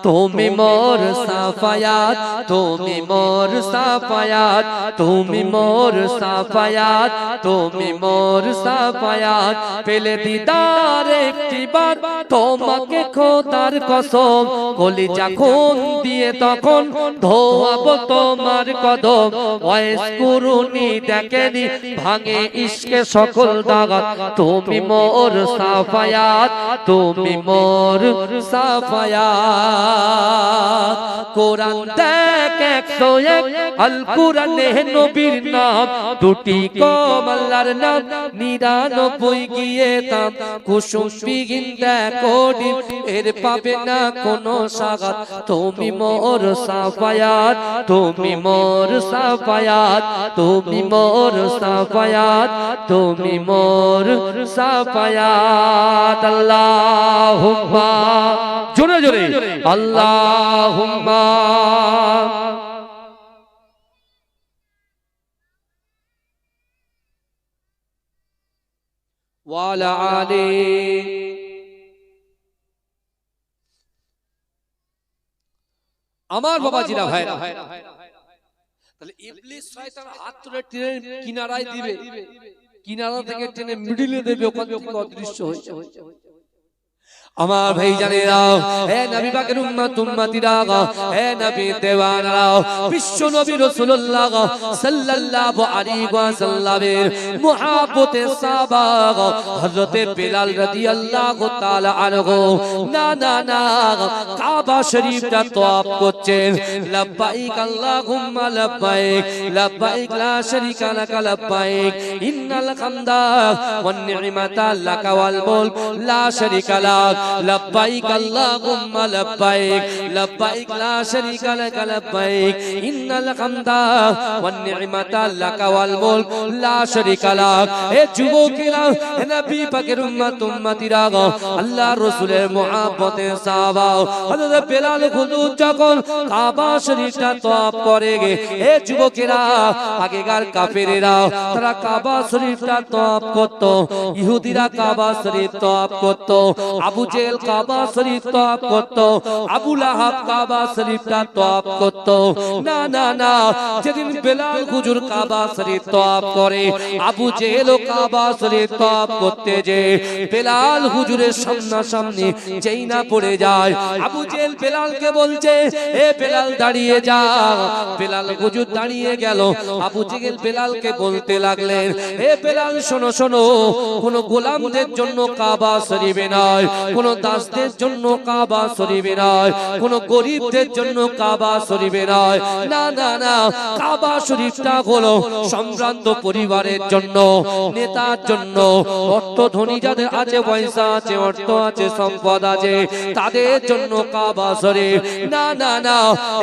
তুমি মোর সাফায়াত, তুমি মোর সাফায়াত, তুমি মোর সাফায়াত, তুমি মোর সাফায়াত। পেলে দিদার একটিবার তোমাকে খোদার কসম, কলিজা খুন দিয়ে তখন ধোয়াবো তোমার কদম। ওয়াইস কুরুনি দেখেনি ভাঙে ইশকে সকল দাগাত, তুমি মোর সাফায়াত, তুমি মোর সাফায়াত। কোরআন দেখ 101 আল কোরআনে নবীর নাম, দুটি কম আল্লাহর নাম, 99 গিয়ে তাম। কুসুম বিগিন দেখো ডিম, এর পাবে না কোনো সাগাত। তুমি মোর সাফায়াত, তুমি মোর সাফায়াত, তুমি মোর সাফায়াত, তুমি মোর সাফায়াত। আল্লাহুম্মা, জোরে জোরে আল্লাহুম্মা। ওয়ালা আলি। আমার বাবাজিরা ভাইরা, তাহলে ইবলিস শয়তান হাত ধরে ট্রেনের কিনারায় দিবে, কিনারা থেকে টেনে মিডিলে দেবে, ওখান থেকে অদৃশ্য হয়ে যাবে। আমার ভাই জানেরা, হে নবী পাকের উম্মত উম্মতিরা, হে নবী দেওয়ানরা, বিশ্ব নবী রাসূলুল্লাহ সাল্লাল্লাহু আলাইহি ওয়াসাল্লামের মুহাব্বতে সাহাবা হযরতে বিলাল রাদিয়াল্লাহু তাআলা আনহু না না না কাবা শরীফটা তওয়াফ করছেন। লাব্বাইক আল্লাহুম্মা লাব্বাইক, লাব্বাইক লা শারীকা লাক লাব্বাইক, ইন্নাল হামদা ওয়ান নি'মাতা লাকা ওয়াল মুলক লা শারীকা লাক, লব্বাইক আল্লাহুম্মা লব্বাইক, লব্বাইক লা শারীকা লাক লব্বাইক, ইন্নাল হামদা ওয়ান নি'মাতা লাকা ওয়াল মুলক লা শারীকা লাক। হে যুবকেরা, হে নবী পাকের উম্মত উম্মতিরা, আল্লাহর রাসূলের মুহাব্বতে সাহাবা হযরত বিলাল হুজুর যখন কাবা শরীফটা তওয়াফ করে গে, হে যুবকেরা, আগেকার কাফেরেরা তারা কাবা শরীফটা তওয়াফ করত, ইহুদিরা কাবা শরীফ তওয়াফ করত, আবু জেহেল কাবা শরীফ তওয়াফ করত, আবু লাহাব কাবা শরীফটা তওয়াফ করত। না না না, যেদিন বিলাল হুজুর কাবা শরীফ তওয়াফ করে, আবু জেহেলও কাবা শরীফ তওয়াফ করতে যে বিলাল হুজুরের সামনাসামনি যেই না পড়ে যায়, আবু জেহেল বিলালকে বলছে, এ বিলাল দাঁড়িয়ে যা। বিলাল হুজুর দাঁড়িয়ে গেল, আবু জেহেল বিলালকে বলতে লাগলেন, এ বিলাল শোনো শোনো, কোন গোলামদের জন্য কাবা শরীফে নয়, কোন দাসদের জন্য কাবা শরীফে নয়, কোন গরিবদের জন্য কাবা শরীফে নয়, না না না, কাবা শরীফটা হলো সম্ভ্রান্ত পরিবারের জন্য, নেতার জন্য, অর্থ ধনী যাদের আছে, পয়সা আছে, অর্থ আছে, সম্পদ আছে, তাদের জন্য কাবা শরীফ। না না না,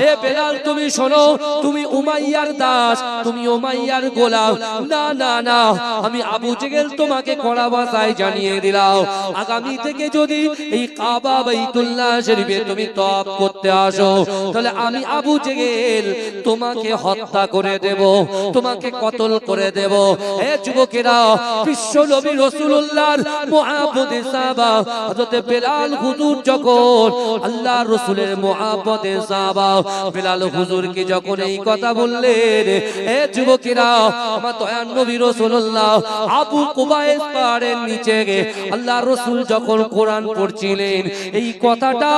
এ বিলাল তুমি শোনো, তুমি উমাইয়ার দাস, তুমি উমাইয়ার গোলাম। না না না, আমি আবু জেহেল তোমাকে কড়া ভাষায় জানিয়ে দিলাম, আগামী থেকে যদি এই কাবা বাইতুল্লাহ শরীফে তুমি তওয়াফ করতে আসো, তাহলে আমি আবু জেহেল তোমাকে হত্যা করে দেব, তোমাকে কতল করে দেব। হে যুবকেরা, বিশ্ব নবী রাসূলুল্লাহর মুহাব্বতে সাহাবা হযরত বিলাল হুজুর যখন আল্লাহর রাসূলের মুহাব্বতে সাহাবা বিলাল হুজুরকে যখন এই কথা বললেন, হে যুবকেরা, আমার দয়ার নবী রাসূলুল্লাহ আবু কুবাইস পাহাড়ের নিচে গিয়ে আল্লাহর রাসূল যখন কোরআন পড়ছিলেন, এই কথাটা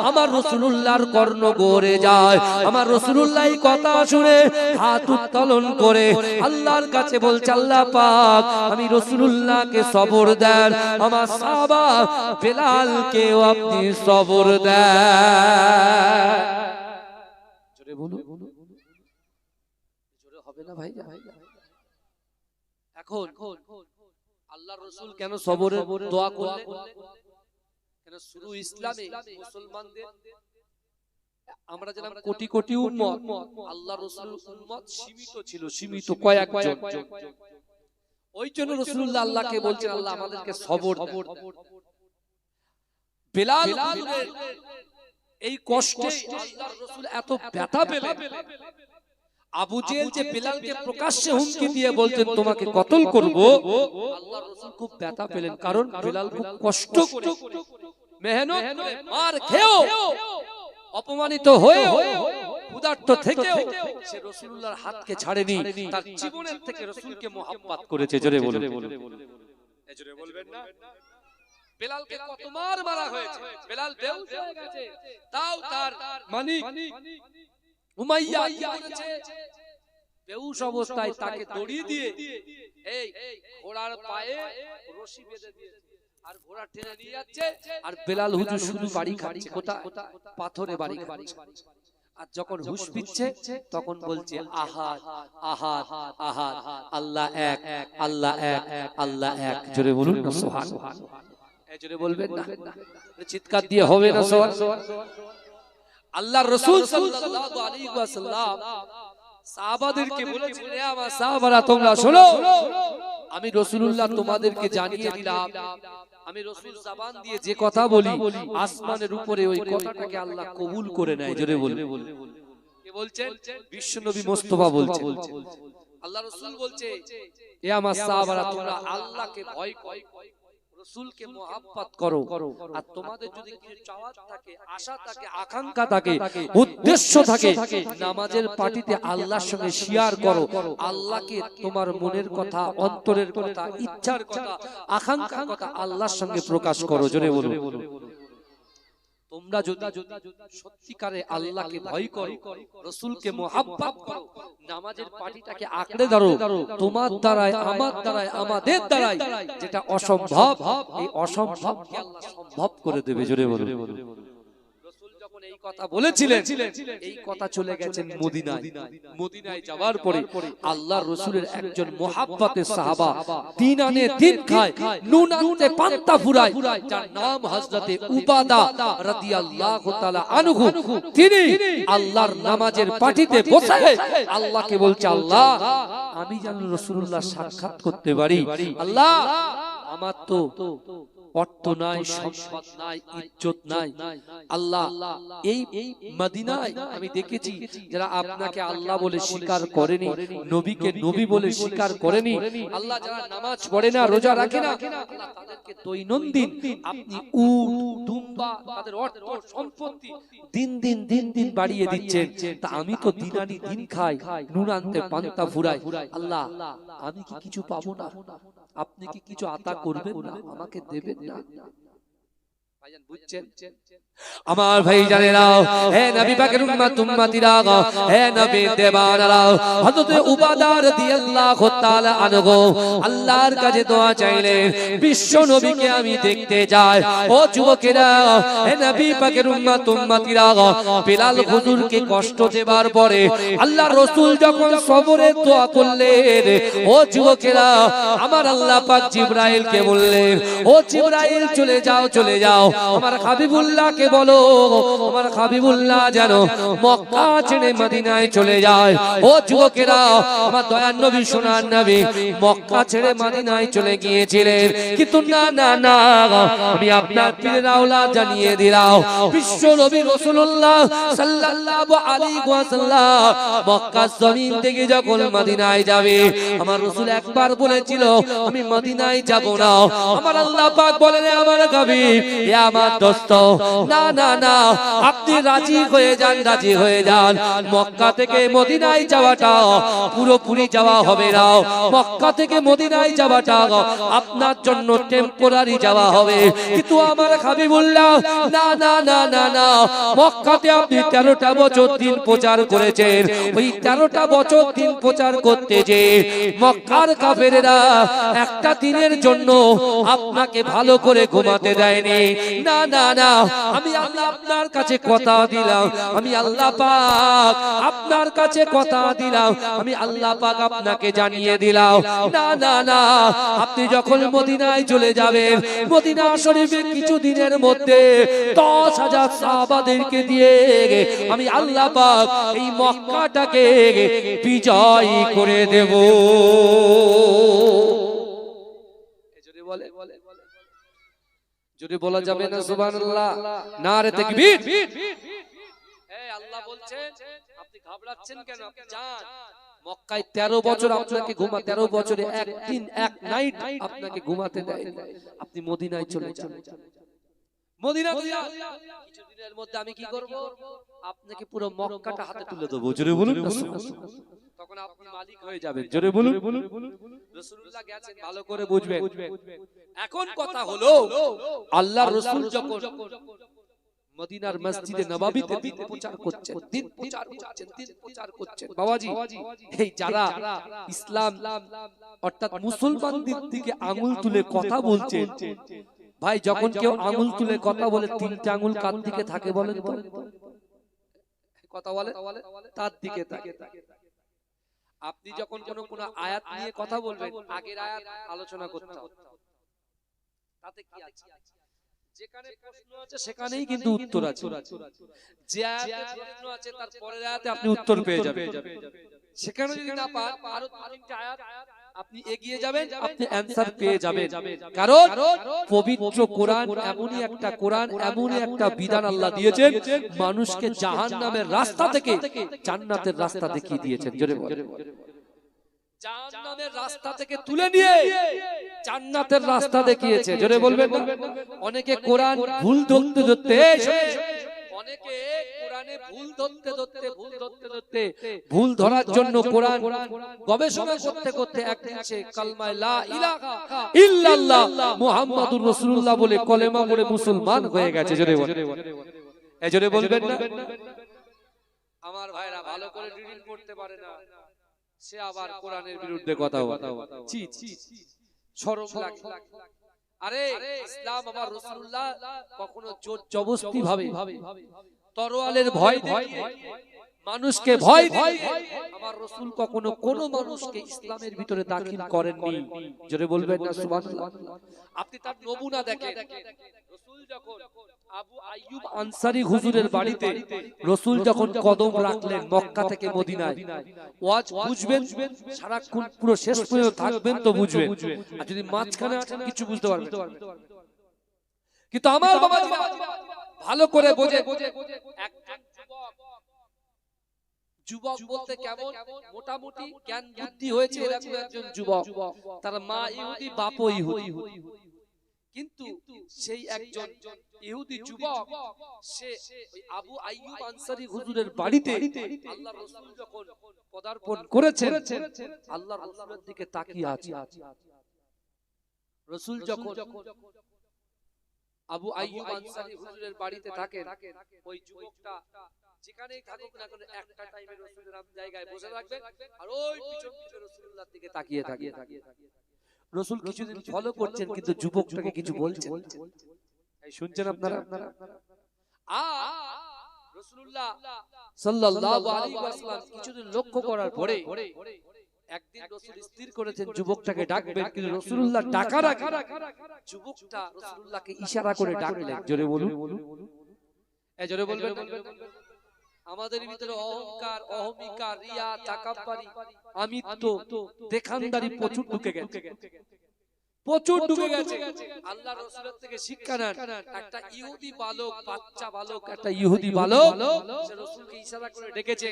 আমার রাসূলুল্লাহর কর্ণ গড়ে যায়। আমার রাসূলুল্লাহ এই কথা শুনে হাত উত্তোলন করে আল্লাহর কাছে বলছে, আল্লাহ পাক আমি রাসূলুল্লাহকে সবর দেন, আমার সাহাবা বিলালকেও আপনি সবর দেন। জোরে বলুন, জোরে হবে না ভাই? এখন আল্লাহর রাসূল কেন সবরের দোয়া করলেন? কেন শুরু ইসলামে মুসলমানদের, আমরা যেন কোটি কোটি উম্মত, আল্লাহর রাসূলের উম্মত সীমিত ছিল, সীমিত কয়েকজন। ওই জন্য রাসূলুল্লাহ আল্লাহকে বলছেন, আল্লাহ আমাদেরকে সবর দেন। বিলাল হুজুরের এই কষ্টে আল্লাহর রাসূল এত ব্যথা পেলেন, আবু জেহেল যে বিলালকে প্রকাশ্যে হুমকি দিয়ে বলতেন তোমাকে কতল করব, আল্লাহর রাসূল খুব ব্যথা পেলেন, কারণ বিলাল খুব কষ্ট করে, মেহনত করে, মার খেয়েও, অপমানিত হয়েও, ক্ষুধার্ত থেকেও সে রাসূলুল্লাহর হাতকে ছাড়েনি, তার জীবনের থেকে রাসূলকে মহব্বত করেছে। জোরে বলুন, জোরে বলবেন না? বিলালকে কত মার মারা হয়েছে, বিলাল বেহুশ হয়ে গেছে, তাও তার মালিক উমাইয়া কি করেছে, বেহুশ অবস্থায় তাকে দড়ি দিয়ে এই ঘোড়ার পায়ে রশি বেঁধে দিয়েছে আর ঘোড়া টেনে নিয়ে যাচ্ছে আর বেলাল হুজুর শুধু বাড়ি খাচ্ছে কোথায় পাথরে বাড়ি খাচ্ছে আর যখন হুঁশ ফিরছে তখন বলছে আহাদ আহাদ আহাদ আল্লাহ এক আল্লাহ এক আল্লাহ এক জোরে বলুন না সুবহানাল্লাহ এই জোরে বলবেন না চিৎকার দিয়ে হবে না সুবহানাল্লাহ আল্লাহর রাসূল সাল্লাল্লাহু আলাইহি ওয়াসাল্লাম সাহাবাদেরকে বলেছিলেন হে আমার সাহাবারা তোমরা শোনো আমি রাসূলুল্লাহ তোমাদেরকে জানিয়ে দিলাম আমি রাসূল জবান দিয়ে যে কথা বলি আসমানের উপরে ওই কথাটাকে আল্লাহ কবুল করে নেয় জোরে বলুন কে বলছেন বিশ্বনবী মুস্তাফা বলছেন আল্লাহ রাসূল বলছে হে আমার সাহাবারা তোমরা আল্লাহকে ভয় করো রাসূলকে মুহাব্বত করো আর তোমাদের যদি কিছু চাওয়া থাকে আশা থাকে আকাঙ্ক্ষা থাকে উদ্দেশ্য থাকে নামাজের পার্টিতে আল্লাহর সঙ্গে শেয়ার করো আল্লাহকে তোমার মনের কথা অন্তরের কথা ইচ্ছার কথা আকাঙ্ক্ষার কথা আল্লাহর সঙ্গে প্রকাশ করো জোরে বলুন তোমরা যদি সত্যিকারে আল্লাহকে ভয় করো রাসূলকে মুহাব্বত করো নামাজের পাটিটাকে আঁকড়ে ধরো তোমার দ্বারাই আমার দ্বারাই আমাদের দ্বারাই যেটা অসম্ভব এই অসম্ভবকে আল্লাহ সম্ভব করে দেবে জোরে বলুন রাসূল যখন এই কথা বলেছিলেন এই কথা চলে গেছেন মদিনায় মদিনায় যাওয়ার পরে আল্লাহর রাসূলের একজন মুহাব্বতের সাহাবা দিন আনে দিন খায় নুন আনতে পান্তা ফুরায় যার নাম হযরতে উবাদা রাদিয়াল্লাহু তাআলা আনহু তিনি আল্লাহর নামাজের পাটিতে বসে আল্লাহকে বলছে আল্লাহ আমি যেন রাসূলুল্লাহ সাক্ষাৎ করতে পারি আল্লাহ আমার তো অর্থ নাই সম্পদ নাই ইজ্জত নাই আল্লাহ এই মদিনায় আমি দেখেছি যারা আপনাকে আল্লাহ বলে স্বীকার করেনি নবীকে নবী বলে স্বীকার করেনি আল্লাহ যারা নামাজ পড়ে না রোজা রাখে না আল্লাহ তাদেরকে দৈনন্দিন আপনি উট দুম্বা তাদের অর্থ সম্পত্তি দিন দিন দিন দিন বাড়িয়ে দিচ্ছেন তা আমি তো দিন আনি দিন খাই নুন আনতে পান্তা ফুরাই আল্লাহ আমি কি কিছু পাবো না আপনি কি কিছু আতা করবেন না আমাকে দেবেন না ভাইজান বুঝছেন আমার ভাই জানেরা হে নবী পাকের উম্মত উম্মতিরা হে নবী দেবানারা হযরত উবাদা রাদিয়াল্লাহু তাআলা আনহু আল্লাহর কাছে দোয়া চাইলেন বিশ্ব নবীকে আমি দেখতে যাই ও যুবকেরা হে নবী পাকের উম্মত উম্মতিরা বিলাল হুজুরকে কষ্ট দেবার পরে আল্লাহর রাসূল যখন সবরে দোয়া করলেন ও যুবকেরা আমার আল্লাহ পাক জিবরাইলকে বললেন ও জিবরাইল চলে যাও আমার হাবিবুল্লাহকে বলো আমার হাবিবুল্লাহ জানো মক্কা ছেড়ে মদিনায় চলে যায় ও যুবকেরা আমার দয়ার নবী সোনার নবী মক্কা ছেড়ে মদিনায় চলে গিয়েছিলেন কিন্তু না না না আমি আপনার পীরের আওলাদ জানিয়ে দিলাম বিশ্ব নবী রাসূলুল্লাহ সাল্লাল্লাহু আলাইহি ওয়াসাল্লাম মক্কা জমিন থেকে যখন মদিনায় যাবে আমার রাসূল একবার বলেছিল আমি মদিনায় যাব না আমার আল্লাহ পাক বলেন আমার হাবিব হে আমার দোস্ত না না না আপনি রাজি হয়ে যান মক্কা থেকে মদিনায় যাওয়াটা পুরোপুরি যাওয়া হবে না মক্কা থেকে মদিনায় যাওয়াটা আপনার জন্য টেম্পোরারি যাওয়া হবে কিন্তু আমার হাবিবুল্লাহ না না না না না মক্কাতে আপনি 13টা বছর দিন প্রচার করেছেন ওই 13টা বছর দিন প্রচার করতে যে মক্কার কাফেররা একটা দিনের জন্য আপনাকে ভালো করে ঘুমাতে দেয়নি না না না আমি আল্লাহ আপনার কাছে কথা দিলাম আমি আল্লাহ পাক আপনার কাছে কথা দিলাম আমি আল্লাহ পাক আপনাকে জানিয়ে দিলাম না না না আপনি যখন মদিনায় চলে যাবেন মদিনা শরীফে কিছু দিনের মধ্যে 10,000 সাহাবাদেরকে দিয়ে আমি আল্লাহ পাক এই মক্কাটাকে বিজয় করে দেব এজন্য বলে যদি বলা যাবে না সুবহানাল্লাহ নারে তাকবীর এই আল্লাহ বলছেন আপনি ঘাবড়াচ্ছেন কেন আপনি যান মক্কায় 13 বছর আপনাকে 13 বছরে একদিন এক নাইট আপনাকে ঘুমাতে দেয় আপনি মদিনায় চলে যান মদিনা কিছুদিনের মধ্যে আমি কি করব আপনাকে পুরো মক্কাটা হাতে তুলে দেব জোরে বলুন তখন আপনি মালিক হয়ে যাবেন জোরে বলুন রাসূলুল্লাহ গেছেন ভালো করে বুঝবেন এখন কথা হলো আল্লাহর রাসূল যখন মদিনার মসজিদে নববীতে দিন প্রচার করছেন, দিন প্রচার করছেন, দিন প্রচার করছেন। বাবাজি, এই যারা ইসলাম অর্থাৎ মুসলমানদের দিকে আঙুল তুলে কথা বলছেন, ভাই যখন কেউ আঙুল তুলে কথা বলে তিনটা আঙুল কার দিকে থাকে বলেন তো? কথা বলে তার দিকে থাকে। আপনি যখন কোন আয়াত নিয়ে কথা বলবেন, আগের আয়াত আলোচনা করতে হবে, তাতে কি আছে? যেখানে প্রশ্ন আছে সেখানেই কিন্তু উত্তর আছে। যে আয়াতে প্রশ্ন আছে তার পরের আয়াতে আপনি উত্তর পেয়ে যাবেন। সেখানে যদি না পান, আরো তিনটা আয়াত আপনি এগিয়ে যাবেন, আপনি অ্যানসার পেয়ে যাবেন। কারণ পবিত্র কোরআন এমনই একটা কোরআন, এমনই একটা বিধান আল্লাহ দিয়েছেন, মানুষকে জাহান্নামের রাস্তা থেকে জান্নাতের রাস্তা দেখিয়ে দিয়েছেন। জোরে বলেন। জাহান্নামের রাস্তা থেকে তুলে নিয়ে জান্নাতের রাস্তা দেখিয়েছে। জোরে বলবেন না? অনেকে কোরআন ভুল ধরতে ধরতে, অনেকে কোরআনে ভুল ধরতে ভুল ধরার জন্য কোরআন গবেষণা করতে করতে একদিন সে কালমায়ে লা ইলাহা ইল্লাল্লাহ মুহাম্মাদুর রাসূলুল্লাহ বলে কলেমা পড়ে মুসলমান হয়ে গেছে। জোরে বলেন। এই জোরে বলবেন না? আমার ভাইরা ভালো করে রিডিং করতে পারে না, সে আবার কোরআনের বিরুদ্ধে কথা বলে। ছি ছি, শরম লাগে। আরে ইসলাম আমার রাসূলুল্লাহ কখনো জোর জবরদস্তি ভাবে তরোয়ালের ভয় দেখিয়ে মানুষকে ভয় দিয়ে আমার রাসূল কখনো কোন মানুষকে ইসলামের ভিতরে দাখিল করেননি। জোরে বলবেন না সুবহানাল্লাহ? আপনি তার নমুনা দেখেন। রাসূল যখন আবু আইয়ুব আনসারী হুজুরের বাড়িতে রাসূল যখন কদম রাখলেন মক্কা থেকে মদিনায়, ওয়াজ বুঝবেন সারাক্ষণ পুরো শেষ পর্যন্ত থাকবেন তো বুঝবেন, আর যদি মাঝখানে আছেন কিছু বুঝতে পারবেন। কিন্তু আমার বাবাজি ভালো করে বোঝে, একজন যুবক বলতে কেমন মোটামুটি জ্ঞান বুদ্ধি হয়েছে এরকম একজন যুবক, তার মা ইহুদি বাপও ইহুদি, কিন্তু সেই একজন ইহুদি যুবক সে ওই আবু আইয়ুব আনসারী হুজুরের বাড়িতে আল্লাহর রাসূল যখন পদার্পণ করেছেন, আল্লাহর রাসূলের দিকে তাকিয়ে আছে। রাসূল যখন আবু আইয়ুব আনসারী হুজুরের বাড়িতে থাকেন, ওই যুবকটা যেখানেই থাকুক না কেন একটা টাইমে রাসূলের জায়গায় বসে থাকবেন আর ওই পিছন থেকে রাসূলুল্লাহর দিকে তাকিয়ে থাকে। রাসূল কিছুদিন ফলো করছেন কিন্তু যুবকটাকে কিছু বলছেন। এই শুনছেন আপনারা? রাসূলুল্লাহ সাল্লাল্লাহু আলাইহি ওয়াসাল্লাম কিছুদিন লক্ষ্য করার পরে একদিন রাসূল স্থির করেছেন যুবকটাকে ডাকবেন, কিন্তু রাসূলুল্লাহ ডাকার আগে যুবকটা রাসূলুল্লাহকে ইশারা করে ডাকলেন। জোরে বলুন। এই জোরে বলবেন। আমাদের ভিতরে অহংকার, অহমিকা, রিয়া, তাকাব্বুরি, আমিত্ব, দেখানদারি প্রচুর ঢুকে গেছে, প্রচুর ঢুকে গেছে। আল্লাহর রাসূলের থেকে শিক্ষা নেন। একটা ইহুদি বালক, বাচ্চা বালক, একটা ইহুদি বালক সে রাসূলকে ইশারা করে ডেকেছে।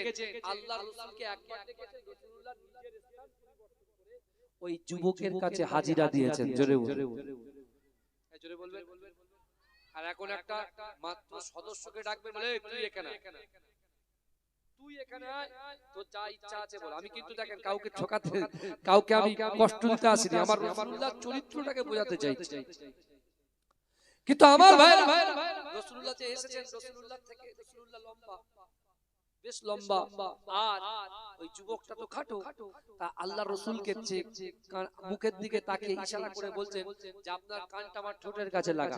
আল্লাহর রাসূলকে একবার ডেকেছেন, রাসূলুল্লাহ নিজের স্থান পরিবর্তন করে ওই যুবকের কাছে হাজিরা দিয়েছেন। জোরে বলুন। জোরে বলবেন। আর এখন একটা মাত্র সদস্যকে ডাকবেন, বলে তুই এখানে, তুই এখানে আয়, তোর যা ইচ্ছা আছে বল। আমি কিন্তু দেখেন কাউকে ঠকাতে, কাউকে আমি কষ্ট দিতে আসিনি, আমার রাসূলুল্লাহর চরিত্রটাকে বোঝাতে চাইছি। কিন্তু আমার ভাইরা রাসূলুল্লাহ যে এসেছেন, রাসূলুল্লাহ থেকে রাসূলুল্লাহ লম্বা, বেশ লম্বা, আর ওই যুবকটা তো খাটো। তা আল্লাহর রাসূলকে মুখের দিকে তাকিয়ে ইশারা করে বলছেন যে আপনার কানটা আমার ঠোঁটের কাছে লাগা।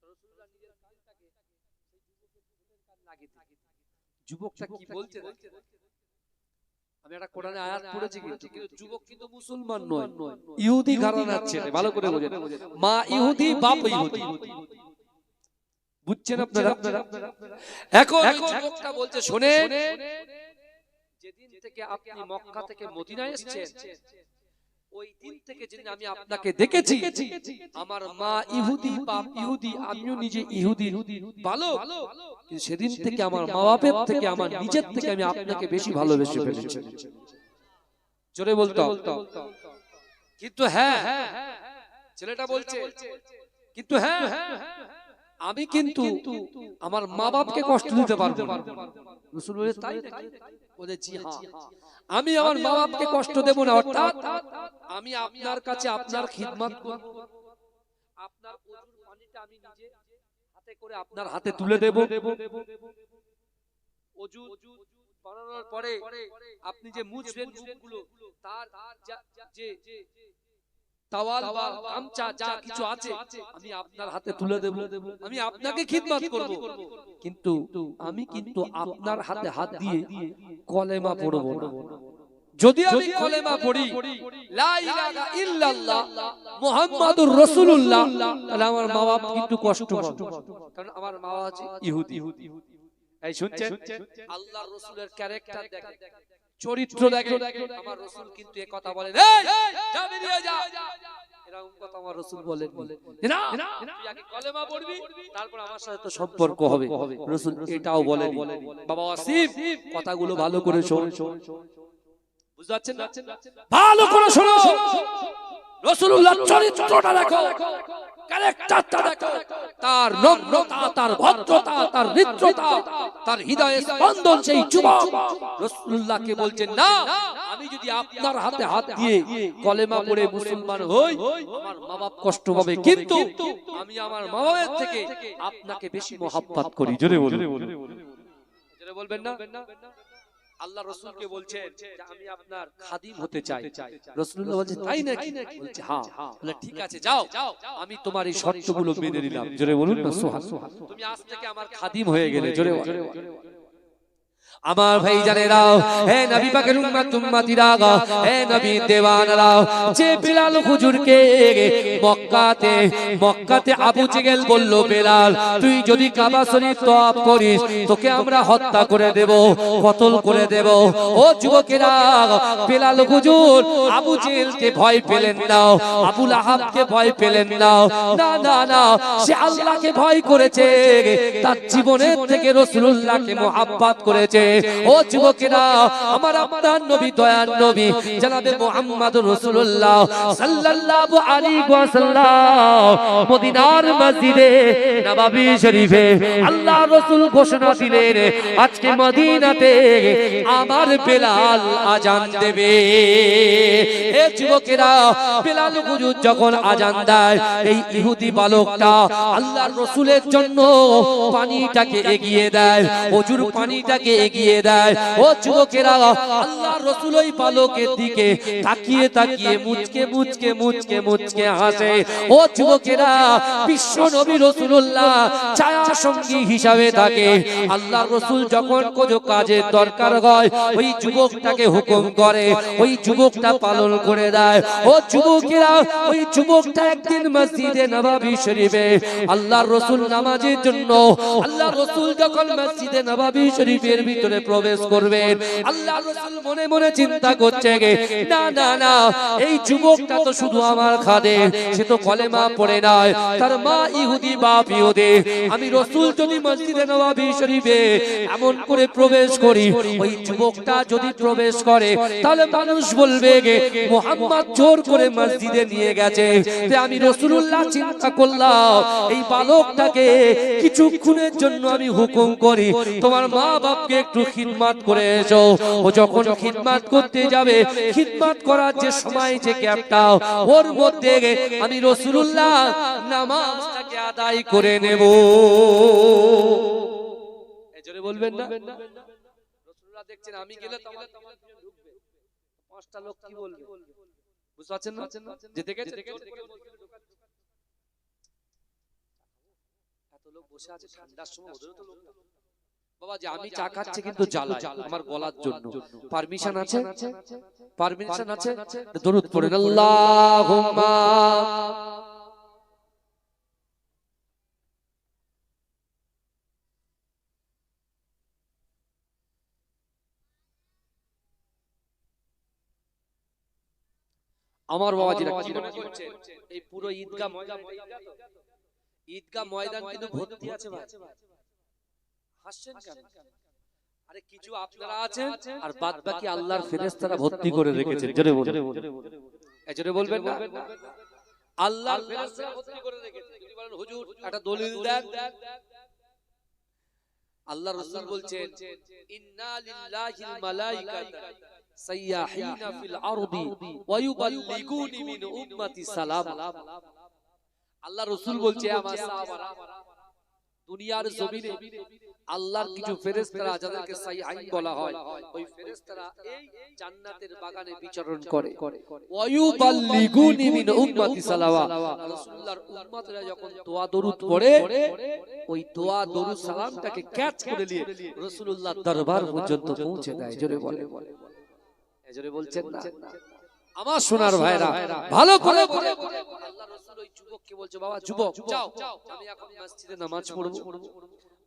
রাসূলুল্লাহ নিজের কানটাকে যুবকটা কি বলছে? আমি একটা কোরআনে আয়াত পড়েছি, কিন্তু যুবক কিন্তু মুসলমান নয়, ইহুদি ঘরানার ছেলে। ভালো করে বোঝেন, মা ইহুদি বাপ ইহুদি। বুঝছেন আপনারা? এখন যুবকটা বলছে শুনেন, যেদিন থেকে আপনি মক্কা থেকে মদিনায় এসেছেন ওই দিন থেকে যেদিন আমি আপনাকে দেখেছি, আমার মা ইহুদি বাপ ইহুদি, আমিও নিজে ইহুদি বালক, কিন্তু সেদিন থেকে আমার মা বাপের থেকে আমার নিজের থেকে আমি আপনাকে বেশি ভালোবেসে ফেলেছি। জোরে বলতো। কিন্তু হ্যাঁ, ছেলেটা বলছে, কিন্তু হ্যাঁ আমি কিন্তু আমার মা বাপকে কষ্ট দিতে পারবো না। রাসূল বলে তাই নাকি? বলে জি হ্যাঁ, আমি আমার মা বাপকে কষ্ট দেব না, অর্থাৎ আমি আপনার কাছে আপনার খিদমত করব, আপনার ওজুর পানিটা আমি নিজে হাতে করে আপনার হাতে তুলে দেব। ওযু বানানোর পরে আপনি যে মুছবেন মুখগুলো, তার যে তাওয়াল বা গামছা যা কিছু আছে আমি আপনার হাতে তুলে দেব। আমি আপনাকে খিদমত করব, কিন্তু আমি কিন্তু আপনার হাতে হাত দিয়ে কলেমা পড়ব না। যদি আমি কলেমা পড়ি লা ইলাহা ইল্লাল্লাহ মুহাম্মাদুর রাসূলুল্লাহ, তাহলে আমার মা বাপ কিন্তু কষ্ট পাবে, কারণ আমার মা বাবা আছে ইহুদি। এই শুনছেন, আল্লাহর রাসূলের ক্যারেক্টার দেখেন, চরিত্র দেখেন। আমার রাসূল কিন্তু এই কথা বলেন, এই যা বেরিয়ে যা, এরকম কথা আমার রাসূল বলেন না, তুই আগে কলেমা পড়বি তারপর আমার সাথে তো সম্পর্ক হবে। রাসূল এটাও বলেন। বাবা আসিফ, কথাগুলো ভালো করে শোন, বুঝতে পারছেন না? ভালো করে শোনো, রাসূলুল্লাহর চরিত্রটা দেখো, ক্যারেক্টারটা দেখো, তার নম্রতা, তার ভদ্রতা, তার হৃদ্যতা, তার হৃদয়ে স্পন্দন। সেই যুবক রাসূলুল্লাহকে বলছেন, না, আমি যদি আপনার হাতে হাত দিয়ে কলেমা পড়ে মুসলমান হই, আমার মা বাপ কষ্ট পাবে, কিন্তু আমি আমার মা বাবার থেকে আপনাকে বেশি মহব্বত করি। জোরে বলুন, জোরে বলবেন না? আল্লাহ রাসূলকে বলছেন যে আমি আপনার খাদিম হতে চাই। রাসূলুল্লাহ বলছেন, তাই নাকি? বলছে হ্যাঁ। বলে ঠিক আছে, যাও, আমি তোমার এই শর্তগুলো মেনে নিলাম। জোরে বলুন না সুবহানাল্লাহ। তুমি আজ থেকে আমার খাদিম হয়ে গেলে। জোরে বলুন। আমার ভাই জানেরা, হে নবী পাকের উম্মত উম্মতিরা, হে নবী দেওয়ানরা, যে বিলাল হুজুরকে মক্কাতে আবু জেহেল বলল, বেলাল তুই যদি কাবা শরীফ তওয়াফ করিস তোকে আমরা হত্যা করে দেব, কতল করে দেব। ও যুবকেরা, বেলাল হুজুর আবু জেহেলকে ভয় পেলেন না, আবু লাহাবকে ভয় পেলেন না, না না না, সে আল্লাহকে ভয় করেছে, তার জীবনের থেকে রাসূলুল্লাহকে মুহাব্বত করেছে। ও যুবকেরা, আমার আপনার নবী, দয়ার নবী জনাবে মুহাম্মদুর রাসূলুল্লাহ সাল্লাল্লাহু আলাইহি ওয়াসাল্লাম মদিনার মসজিদে নববী শরীফে আল্লাহ রাসূল ঘোষণা দিলেন, আজকে মদিনাতে আমার বেলাল আজান দেবে। হে যুবকেরা, বেলাল হুজুর যখন আজান দেয়, এই ইহুদি বালকটা আল্লাহর রাসূলের জন্য পানিটাকে এগিয়ে দেয়, ওযুর পানিটাকে এগিয়ে দেয়। ও যুবকেরা, আল্লাহর রাসূল ওই বালকের দিকে তাকিয়ে তাকিয়ে মুচকে মুচকে মুচকে মুচকে হাসে। ও যুবকেরা, বিশ্ব নবী রাসূলুল্লাহ ছায়া সঙ্গী হিসাবে থাকে। আল্লাহর রাসূল যখন কোনো কাজের দরকার হয়, ওই যুবকটাকে হুকুম করে, ওই যুবকটা পালন করে দেয়। ও যুবকেরা, ওই যুবকটা একদিন মসজিদে নববী শরীফে আল্লাহর রাসূল নামাজের জন্য, আল্লাহর রাসূল যখন মসজিদে নববী শরীফের ভিতরে প্রবেশ করবেন, আল্লাহর রাসূল মনে মনে চিন্তা করছে, না না না, এই যুবকটা তো শুধু আমার খাদেম, সে তো কলেমা পড়ে নাই, তার মা ইহুদি বাপ ইহুদি। আমি রাসূল যদি মসজিদে নববী শরীফে এমন করে প্রবেশ করি, ওই যুবকটা যদি প্রবেশ করে, তাহলে মানুষ বলবে মুহাম্মদ জোর করে মসজিদে নিয়ে গেছে। তাই আমি রাসূলুল্লাহ চিন্তা করলাম, এই বালকটাকে কিছুক্ষণের জন্য আমি হুকুম করি, তোমার মা বাপকে একটু খিদমত করে এসো। ও যখন খিদমত করতে যাবে, খিদমত করার যে সময়, যে গ্যাপটা, ওর মধ্যে আমি রাসূলুল্লাহ নামাজটাকে আদায় করে নেব। এজন্য বলবেন না, রাসূলুল্লাহ দেখছেন আমি গেলে তোমার ঢুকবে, পাঁচটা লোক কি বলবে? বুঝতে পারছেন না? যে দেখেছেন এত লোক বসে আছে ঠান্ডার সময়, ওদেরও তো লোক। বাবা যে আমি চা খাচ্ছি কিন্তু জ্বালা আমার গলার জন্য, পারমিশন আছে? পারমিশন আছে? দরুদ পড়েন, আল্লাহুম্মা। আমার বাবাজিরা কি মনে করছে, এই পুরো ঈদগাহ ময়দান, ঈদগাহ ময়দান কিন্তু ভর্তি আছে ভাই, হাসছেন কেন? আরে কিছু আপনারা আছেন আর বাদ বাকি আল্লাহর ফেরেশতারা ভর্তি করে রেখেছেন। জোরে বলুন, এই জোরে বলবেন না, আল্লাহর ফেরেশতারা ভর্তি করে রেখেছেন। যদি বলেন হুজুর একটা দলিল দেন, আল্লাহর রাসূল বলছেন, ইন্না লিল্লাহিল মালাইকাতা সাইয়াহিনা ফিল আরদি ওয়া ইউবাল্লিগুনি মিন উম্মতি সালাম। আল্লাহর রাসূল বলছে, আমার সাহাবারা, দুনিয়ার জমিনে আল্লাহর কিছু ফেরেশতারা যাদেরকে সাইয়াইন বলা হয়, ওই ফেরেশতারা এই জান্নাতের বাগানে বিচরণ করে। ওয়ায়ুবাল্লিগুনি মিন উম্মতি সালাওয়া, রাসূলুল্লাহর উম্মতরা যখন দোয়া দরুদ পড়ে, ওই দোয়া দরুদ সালামটাকে ক্যাচ করে নিয়ে রাসূলুল্লাহর দরবার পর্যন্ত পৌঁছে দেয়। জোরে বলে, জোরে বলছেন না আমার সোনার ভাইরা? ভালো করে বলে। আল্লাহ রাসূল ওই যুবককে বলছে, বাবা যুবক যাও, আমি এখন মসজিদে নামাজ পড়ব,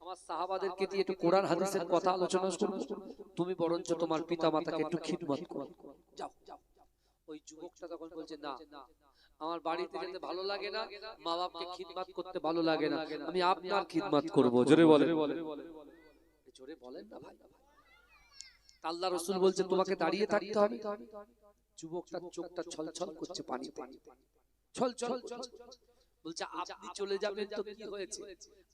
আমার সাহাবাদেরকে দিয়ে একটু কোরআন হাদিসের কথা আলোচনা করব, তুমি বরঞ্চ তোমার পিতামাতাকে একটু খিদমত করো, যাও। ওই যুবকটা তখন বলছে, না, আমার বাড়িতে যেতে ভালো লাগে না, মা বাপকে খিদমত করতে ভালো লাগে না, আমি আপনার খিদমত করব। জোরে বলেন, জোরে বলেন না ভাই। আল্লাহ রাসূল বলছে, তোমাকে দাঁড়িয়ে থাকতে হবে। যুবকটার চোখটা ছলছল করছে, পানি ছলছল বলছে, আপনি চলে যাবেন তো কি হয়েছে,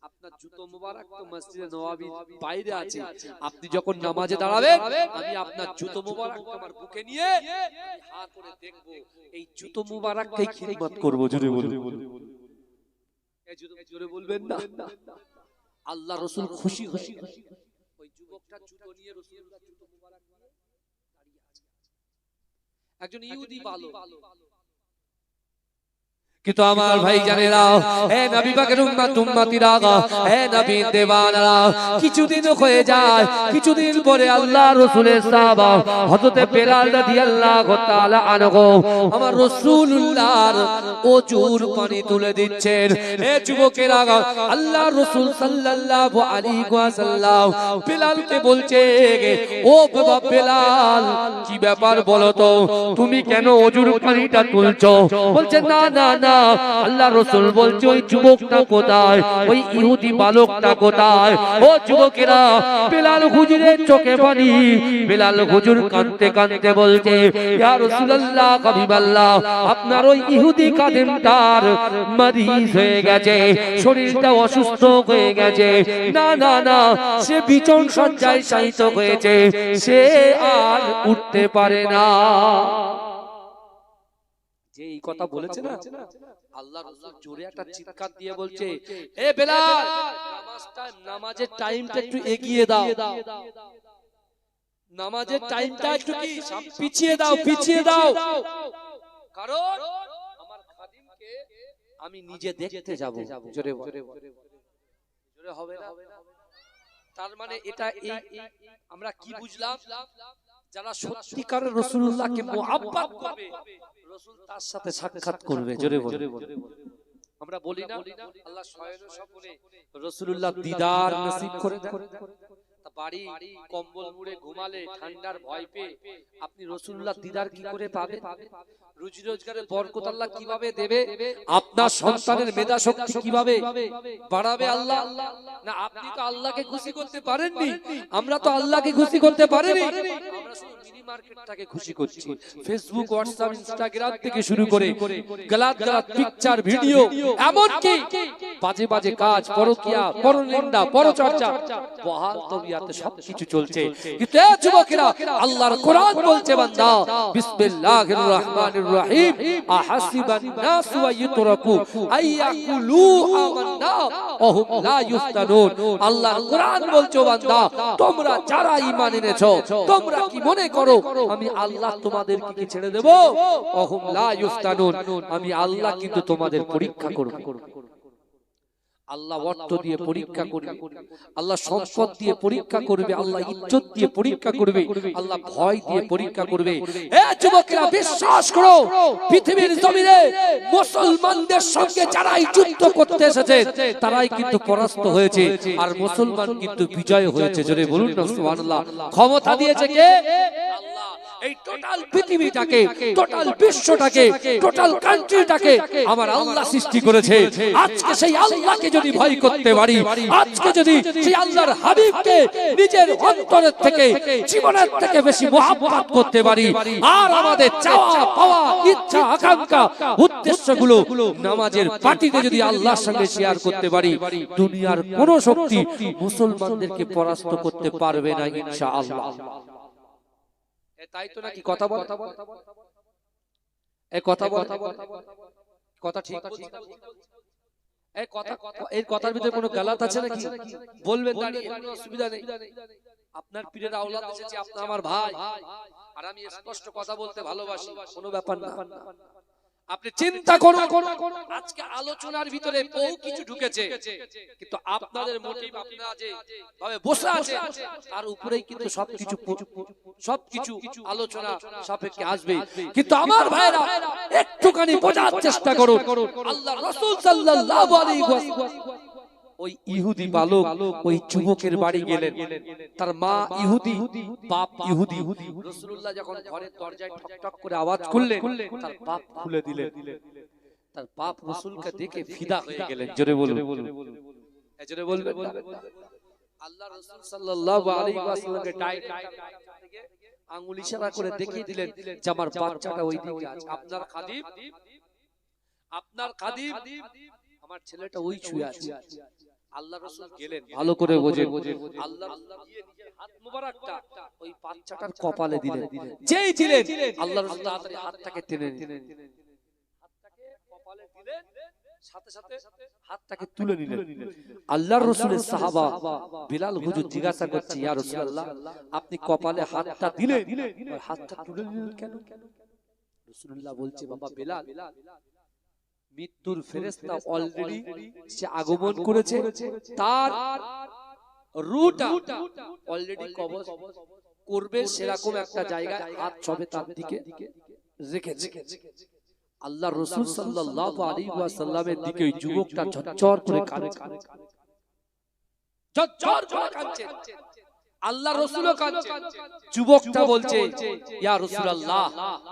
আপনার জুতো মোবারক তো মসজিদে নববীর বাইরে আছে, আপনি যখন নামাজে দাঁড়াবেন আমি আপনার জুতো মোবারক আমার বুকে নিয়ে হা করে দেখব, এই জুতো মোবারককে খিদমত করব। জোরে বলুন, এই জোরে বলবেন না? আল্লাহ রাসূল খুশি খুশি ওই যুবকটা জুতো নিয়ে রাসূলুল্লাহ জুতো মোবারক নিয়ে দাঁড়িয়ে আছে। একজন ইহুদি ভালো, কিন্তু আমার ভাই জানেরা, হে নবী পাকের উম্মতিরা, হে নবী দেওয়ানারা, কিছুদিন হয়ে যায়, কিছুদিন পরে আল্লাহ রাসূলের সাহাবা হযরত বেলাল রাদিয়াল্লাহু তাআলা আনহু আমার রাসূলুল্লাহর ওজুর পানি তুলে দিচ্ছেন। হে যুবকেরা, আল্লাহ রাসূল সাল্লাল্লাহু আলাইহি ওয়াসাল্লাম বেলালকে বলছে, ও বাবা বেলাল, কি ব্যাপার বলো তো, তুমি কেন ওজুর পানিটা তুলছো? বলছে, না না না, আল্লাহ রাসূল বলছে, ওই যুবকটা কোথায়, ওই ইহুদি বালকটা কোথায়? ও যুবকেরা, বেলাল হুজুরের চোখে পানি। বেলাল হুজুর কাঁদতে কাঁদতে বলছে, ইয়া রাসূলুল্লাহ, হাবিবাল্লাহ, আপনার ওই ইহুদি খাদেমটার মরিজ হয়ে গেছে, শরীরটা অসুস্থ হয়ে গেছে, না না না, সে বিছন শয্যায় শায়িত হয়েছে, সে আর উঠতে পারে না। যে এই কথা বলেছে না, আল্লাহ রাসূল জোরে একটা চিৎকার দিয়ে বলছে, এ বেলাল, নামাজের টাইমটা একটু এগিয়ে দাও, নামাজের টাইমটা একটু কি পিছিয়ে দাও, পিছিয়ে দাও, কারণ আমার খাদিমকে আমি নিজে দেখতে যাব। জোরে জোরে হবে না? তার মানে এটা এই আমরা কি বুঝলাম, যারা সত্যিকারের রাসূলুল্লাহকে মুহাব্বত করবে, রাসূল তার সাথে সাক্ষাৎ করবে। জোরে বলে, আমরা বলি না আল্লাহ স্বয়ং স্বপনে রাসূলুল্লাহ দিদার নসিব করে দেন। বাড়ি কম্বল মুড়ে ঘুমালে ঠান্ডার ভয় পেয়ে আপনি রাসূলুল্লাহ দিদার কি করে পাবেন? রুজি রোজগারের বরকত আল্লাহ কিভাবে দেবে? আপনার সন্তানের মেধা শক্তি কিভাবে বাড়াবে আল্লাহ? না আপনি তো আল্লাহকে খুশি করতে পারেননি, আমরা তো আল্লাহকে খুশি করতে পারিনি, আমরা শুধু মিনি মার্কেটটাকে খুশি করছি। ফেসবুক, হোয়াটসঅ্যাপ, ইনস্টাগ্রাম থেকে শুরু করে গলাত গলাত পিকচার, ভিডিও, এমনকি বাজে বাজে কাজ, পরকিয়া, পরনিন্দা, পরচর্চা, বহাল তবিয়াতে সবকিছু চলছে। কিন্তু এ যুবকেরা, আল্লাহর কোরআন বলছে, বান্দা বিসমিল্লাহির রহমানির রহিম, আহাসিবান নাসু আইয়ুতরাকু আইয়াকুলু আমান্না ওয়া হুম লা ইফতানুন। আল্লাহর কোরআন বলছে, বান্দা তোমরা যারা ঈমান এনেছো, তোমরা কি মনে করো আমি আল্লাহ তোমাদেরকে কি ছেড়ে দেব? ওয়া হুম লা ইফতানুন, আমি আল্লাহ কিন্তু তোমাদের পরীক্ষা করব। আল্লাহ অর্থ দিয়ে পরীক্ষা করবে, আল্লাহ সম্পদ দিয়ে পরীক্ষা করবে, আল্লাহ ইজ্জত দিয়ে পরীক্ষা করবে, আল্লাহ ভয় দিয়ে পরীক্ষা করবে। এ যুবকেরা, বিশ্বাস করো, পৃথিবীর জমিনে মুসলমানদের সঙ্গে যারাই যুদ্ধ করতে এসেছে তারাই কিন্তু পরাস্ত হয়েছে, আর মুসলমান কিন্তু বিজয় হয়েছে। জোরে বলুন না সুবহানাল্লাহ। ক্ষমতা দিয়েছে কে? আল্লাহ। এই টোটাল পৃথিবীটাকে, টোটাল বিশ্বটাকে, টোটাল কান্ট্রিটাকে আমার আল্লাহ সৃষ্টি করেছে। আজকে সেই আল্লাহকে যদি ভয় করতে পারি, আজকে যদি সেই আল্লাহর হাবিবকে নিজের অন্তরের থেকে, জীবনের থেকে বেশি মুহাব্বত করতে পারি, আর আমাদের চাওয়া পাওয়া, ইচ্ছা আকাঙ্ক্ষা, উদ্দেশ্যগুলো নামাজের পার্টিতে যদি আল্লাহর সঙ্গে শেয়ার করতে পারি, দুনিয়ার কোন শক্তি মুসলমানদেরকে পরাস্ত করতে পারবে না ইনশাআল্লাহ। তাই তো নাকি কথা বল, এই কথা বল, কথা ঠিক। এই কথার ভিতরে কোনো গালাত আছে নাকি? বলবেন দাঁড়িয়ে, কোনো অসুবিধা নেই। আপনার পীরের আওলাদ এসেছে, আপনি আমার ভাই, আর আমি স্পষ্ট কথা বলতে ভালোবাসি, কোনো ব্যাপার না। আপনি চিন্তা করুন, আজকে আলোচনার ভিতরে বহু কিছু ঢুকেছে, কিন্তু আপনাদের মোটিভ, আপনারা যে ভাবে বসে আছে তার উপরেই কিন্তু সবকিছু আলোচনা সাপেক্ষে আসবে। কিন্তু আমার ভাইরা একটুখানি বোঝার চেষ্টা করুন, আল্লাহ রাসূল সাল্লাল্লাহু আলাইহি ওয়াসাল্লাম ওই ইহুদি বালক ওই যুবকের বাড়ি গেলেন, তার মা ইহুদি, বাপ ইহুদি। রাসূলুল্লাহ যখন ঘরের দরজায় ঠক ঠক করে আওয়াজ করলেন, তার বাপ খুলে দিলেন। তার বাপ রাসূলকে দেখে ফিদা হয়ে গেলেন। জোরে বলুন, জোরে বলবেন। আল্লাহ রাসূল সাল্লাল্লাহু আলাইহি ওয়াসাল্লামকে আঙ্গুল ইশারা করে দেখিয়ে দিলেন যে আমার বাচ্চাটা ওই দিকে আছে, আপনার খাদিম, আমার ছেলেটা ওই ছুঁয়ে আছে। আল্লাহ রাসূল গেলেন, ভালো করে বোঝেন, আল্লাহ গিয়ে নিজের হাত মোবারকটা ওই বাচ্চাটার কপালে দিলেন। যেই দিলেন আল্লাহ রাসূল তাড়াতাড়ি হাতটাকে টেনে নিলেন, হাতটাকে কপালে দিলেন, সাথে সাথে হাতটাকে তুলে নিলেন। আল্লাহর রাসূলের সাহাবা বিলাল হুজুর জিজ্ঞাসা করছে, ইয়া রাসূলুল্লাহ, আপনি কপালে হাতটা দিলেন আর হাতটা তুলে নিলেন কেন? রাসূলুল্লাহ বলছে, বাবা বিলাল, মৃত্যুর ফেরেশতা অলরেডি সে আগমন করেছে, তার রূহটা অলরেডি কবজ করবে, সেরকম একটা জায়গায় হাত ছবে তার দিকে রেখেছে। আল্লাহ রাসূল সাল্লাল্লাহু আলাইহি ওয়াসাল্লামের দিকে ওই যুবকটা ঝরঝর করে কাঁদছে, ঝরঝর করে কাঁদছে। আল্লাহ রাসূলও কাঁদছেন, যুবকটা বলছে, ইয়া রাসূলুল্লাহ,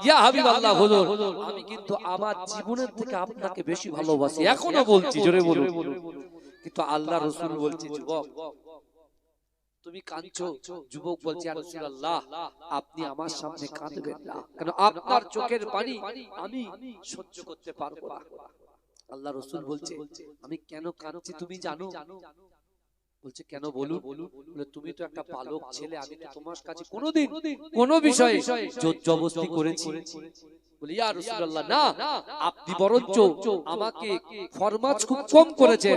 ইয়া হাবিবাল্লাহ, হুজুর, আমি কিন্তু আমার জীবনের থেকে আপনাকে বেশি ভালোবাসি, এখনো বলছি, জোরে বলুন। কিন্তু আল্লাহ রাসূল বলছে, যুবক তুমি কাঁদছো? যুবক বলছে, ইয়া রাসূলুল্লাহ, আপনি আমার সামনে কাঁদবেন না, কারণ আপনার চোখের পানি আমি সহ্য করতে পারবো না। আল্লাহ রাসূল বলছে, আমি কেন কাঁদছি তুমি জানো? বলছে, কেন বলুন? বলে, তুমি তো একটা বালক ছেলে, আমি তো তোমার কাছে কোনোদিন কোনো বিষয়ে জোর জবরদস্তি করেছি? বলি, ইয়া রাসূলুল্লাহ, না, আপনি বরঞ্চ আমাকে ফরমাজ খুব কম করেছেন,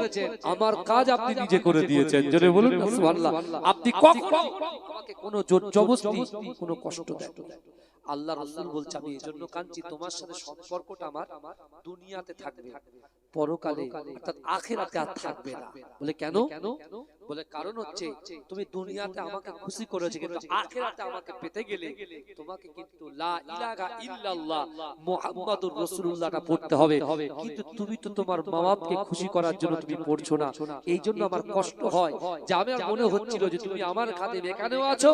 আমার কাজ আপনি নিজে করে দিয়েছেন। জোরে বলুন না সুবহানাল্লাহ। আপনি কখনো আমাকে কোনো জোর জবরদস্তি, কোনো কষ্ট দেন। আল্লাহ রাসূল বলছে, আমি এজন্য কাঁদছি, তোমার সাথে সম্পর্কটা আমার দুনিয়াতে থাকবে, পরকালে অর্থাৎ আখিরাতে আর থাকবে না। বলে, কেন? বলে, কারণ হচ্ছে তুমি দুনিয়াতে আমাকে খুশি করেছো, কিন্তু আখিরাতে আমাকে পেতে গেলে তোমাকে কিন্তু লা ইলাহা ইল্লাল্লাহ মুহাম্মাদুর রাসূলুল্লাহটা পড়তে হবে, কিন্তু তুমি তো তোমার মা-বাপকে খুশি করার জন্য তুমি পড়ছো না। এই জন্য আমার কষ্ট হয় যে আমার মনে হচ্ছিল যে তুমি আমার খাদেম এখানেও আছো,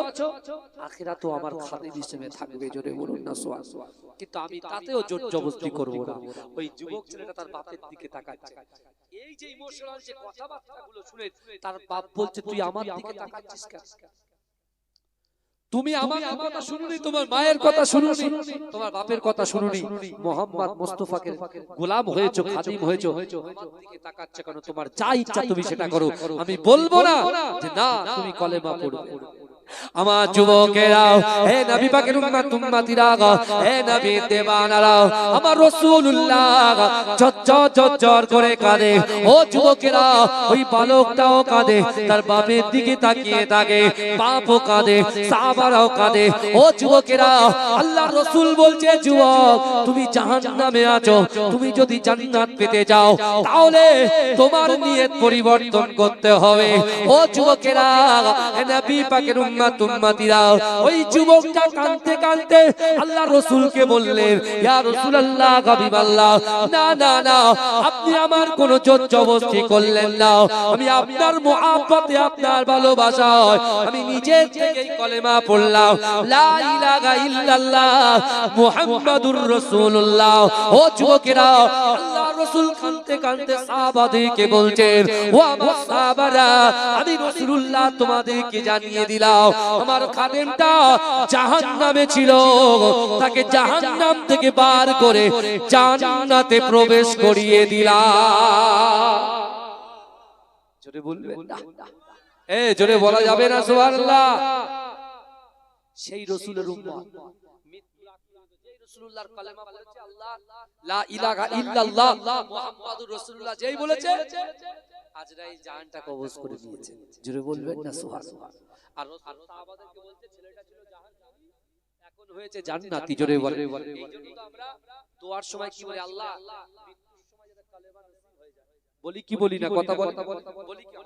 আখিরাতেও আমার খাদেম হিসেবে থাকবে। জোরে বলুন না সুবহানাল্লাহ। কিন্তু আমি তাতেও জোর জবরদস্তি করব না। ওই যুবক ছেলেটা তার বাপের দিকে তাকাচ্ছে, এই যে ইমোশনাল যে কথাবার্তাগুলো শুনে তার বাপ বলছে, তুই আমার দিকে তাকাচ্ছিস কেন? তুমি আমার কথা শুনুনি, তোমার মায়ের কথা শুনুনি, তোমার বাপের কথা শুনুনি, মোহাম্মদ মুস্তাফাকে গোলাম হয়েছো, খাদিম হয়েছো, আমার দিকে তাকাচ্ছ কেন? তোমার যা ইচ্ছা তুমি সেটা করো, আমি বলবো না যে না তুমি কলেমা পড়বে। আমার যুবকেরা, হে নবী পাকের উম্মতিরা, হে নবী দেওয়ানারা, আমার রাসূলুল্লাহ ঝরঝর করে কাঁদে। ও যুবকেরা, ওই বালকটাও কাঁদে, তার বাপের দিকে তাকিয়ে থাকে, বাপও কাঁদে, সাহাবারাও কাঁদে। ও যুবকেরা, আল্লাহর রাসূল বলছে, যুবক তুমি জাহান্নামে আছো, তুমি যদি জান্নাত পেতে চাও তাহলে তোমার নিয়ত পরিবর্তন করতে হবে। ও যুবকেরা, হে নবী পাকের উম্মতিরা, ওই যুবকটা কাঁদতে কাঁদতে আল্লাহর রাসূলকে বললেন, ইয়া রাসূলুল্লাহ, হাবিবাল্লাহ, না না না, আপনি আমার কোনো জোর জবরদস্তি করলেন না, আমি আপনার মুহাব্বতে, আপনার ভালোবাসায় আমি নিজে থেকেই কলেমা পড়লাম, লা ইলাহা ইল্লাল্লাহ মুহাম্মাদুর রাসূলুল্লাহ। ও যুবকেরা, আল্লাহর রাসূল কাঁদতে কাঁদতে সাহাবাদেরকে বলছেন, ও আমার সাহাবারা, আমি রাসূলুল্লাহ তোমাদেরকে জানিয়ে দিলাম, আমার খাদেমটা জাহান্নামে ছিল, তাকে জাহান্নাম থেকে বার করে জান্নাতে প্রবেশ করিয়ে দিলাম। জোরে বলবেন না? জোরে বলা যাবে না সুবহানাল্লাহ। সেই রাসূলের উম্মত, রাসূলুল্লাহর কালেমা বলেছে, আল্লাহ লা ইলাহা ইল্লাল্লাহ মুহাম্মাদুর রাসূলুল্লাহ যেই বলেছে, আজরাইল জানটা কবজ করে নিয়েছে। জোরে বলবেন না সুবহানাল্লাহ। আর রাসূল সাহাবাদেরকে বলছে ছেলেটা ছিল জাহান্নামী, এখন হয়েছে জান্নাতি। জোরে বলেন। এইজন্য তো আমরা দোয়ার সময় কি বলি, আল্লাহ মৃত্যুর সময় যাতে কালেমা নসিব হয়ে যায়, বলি কি বলি না, কথা বলি কি?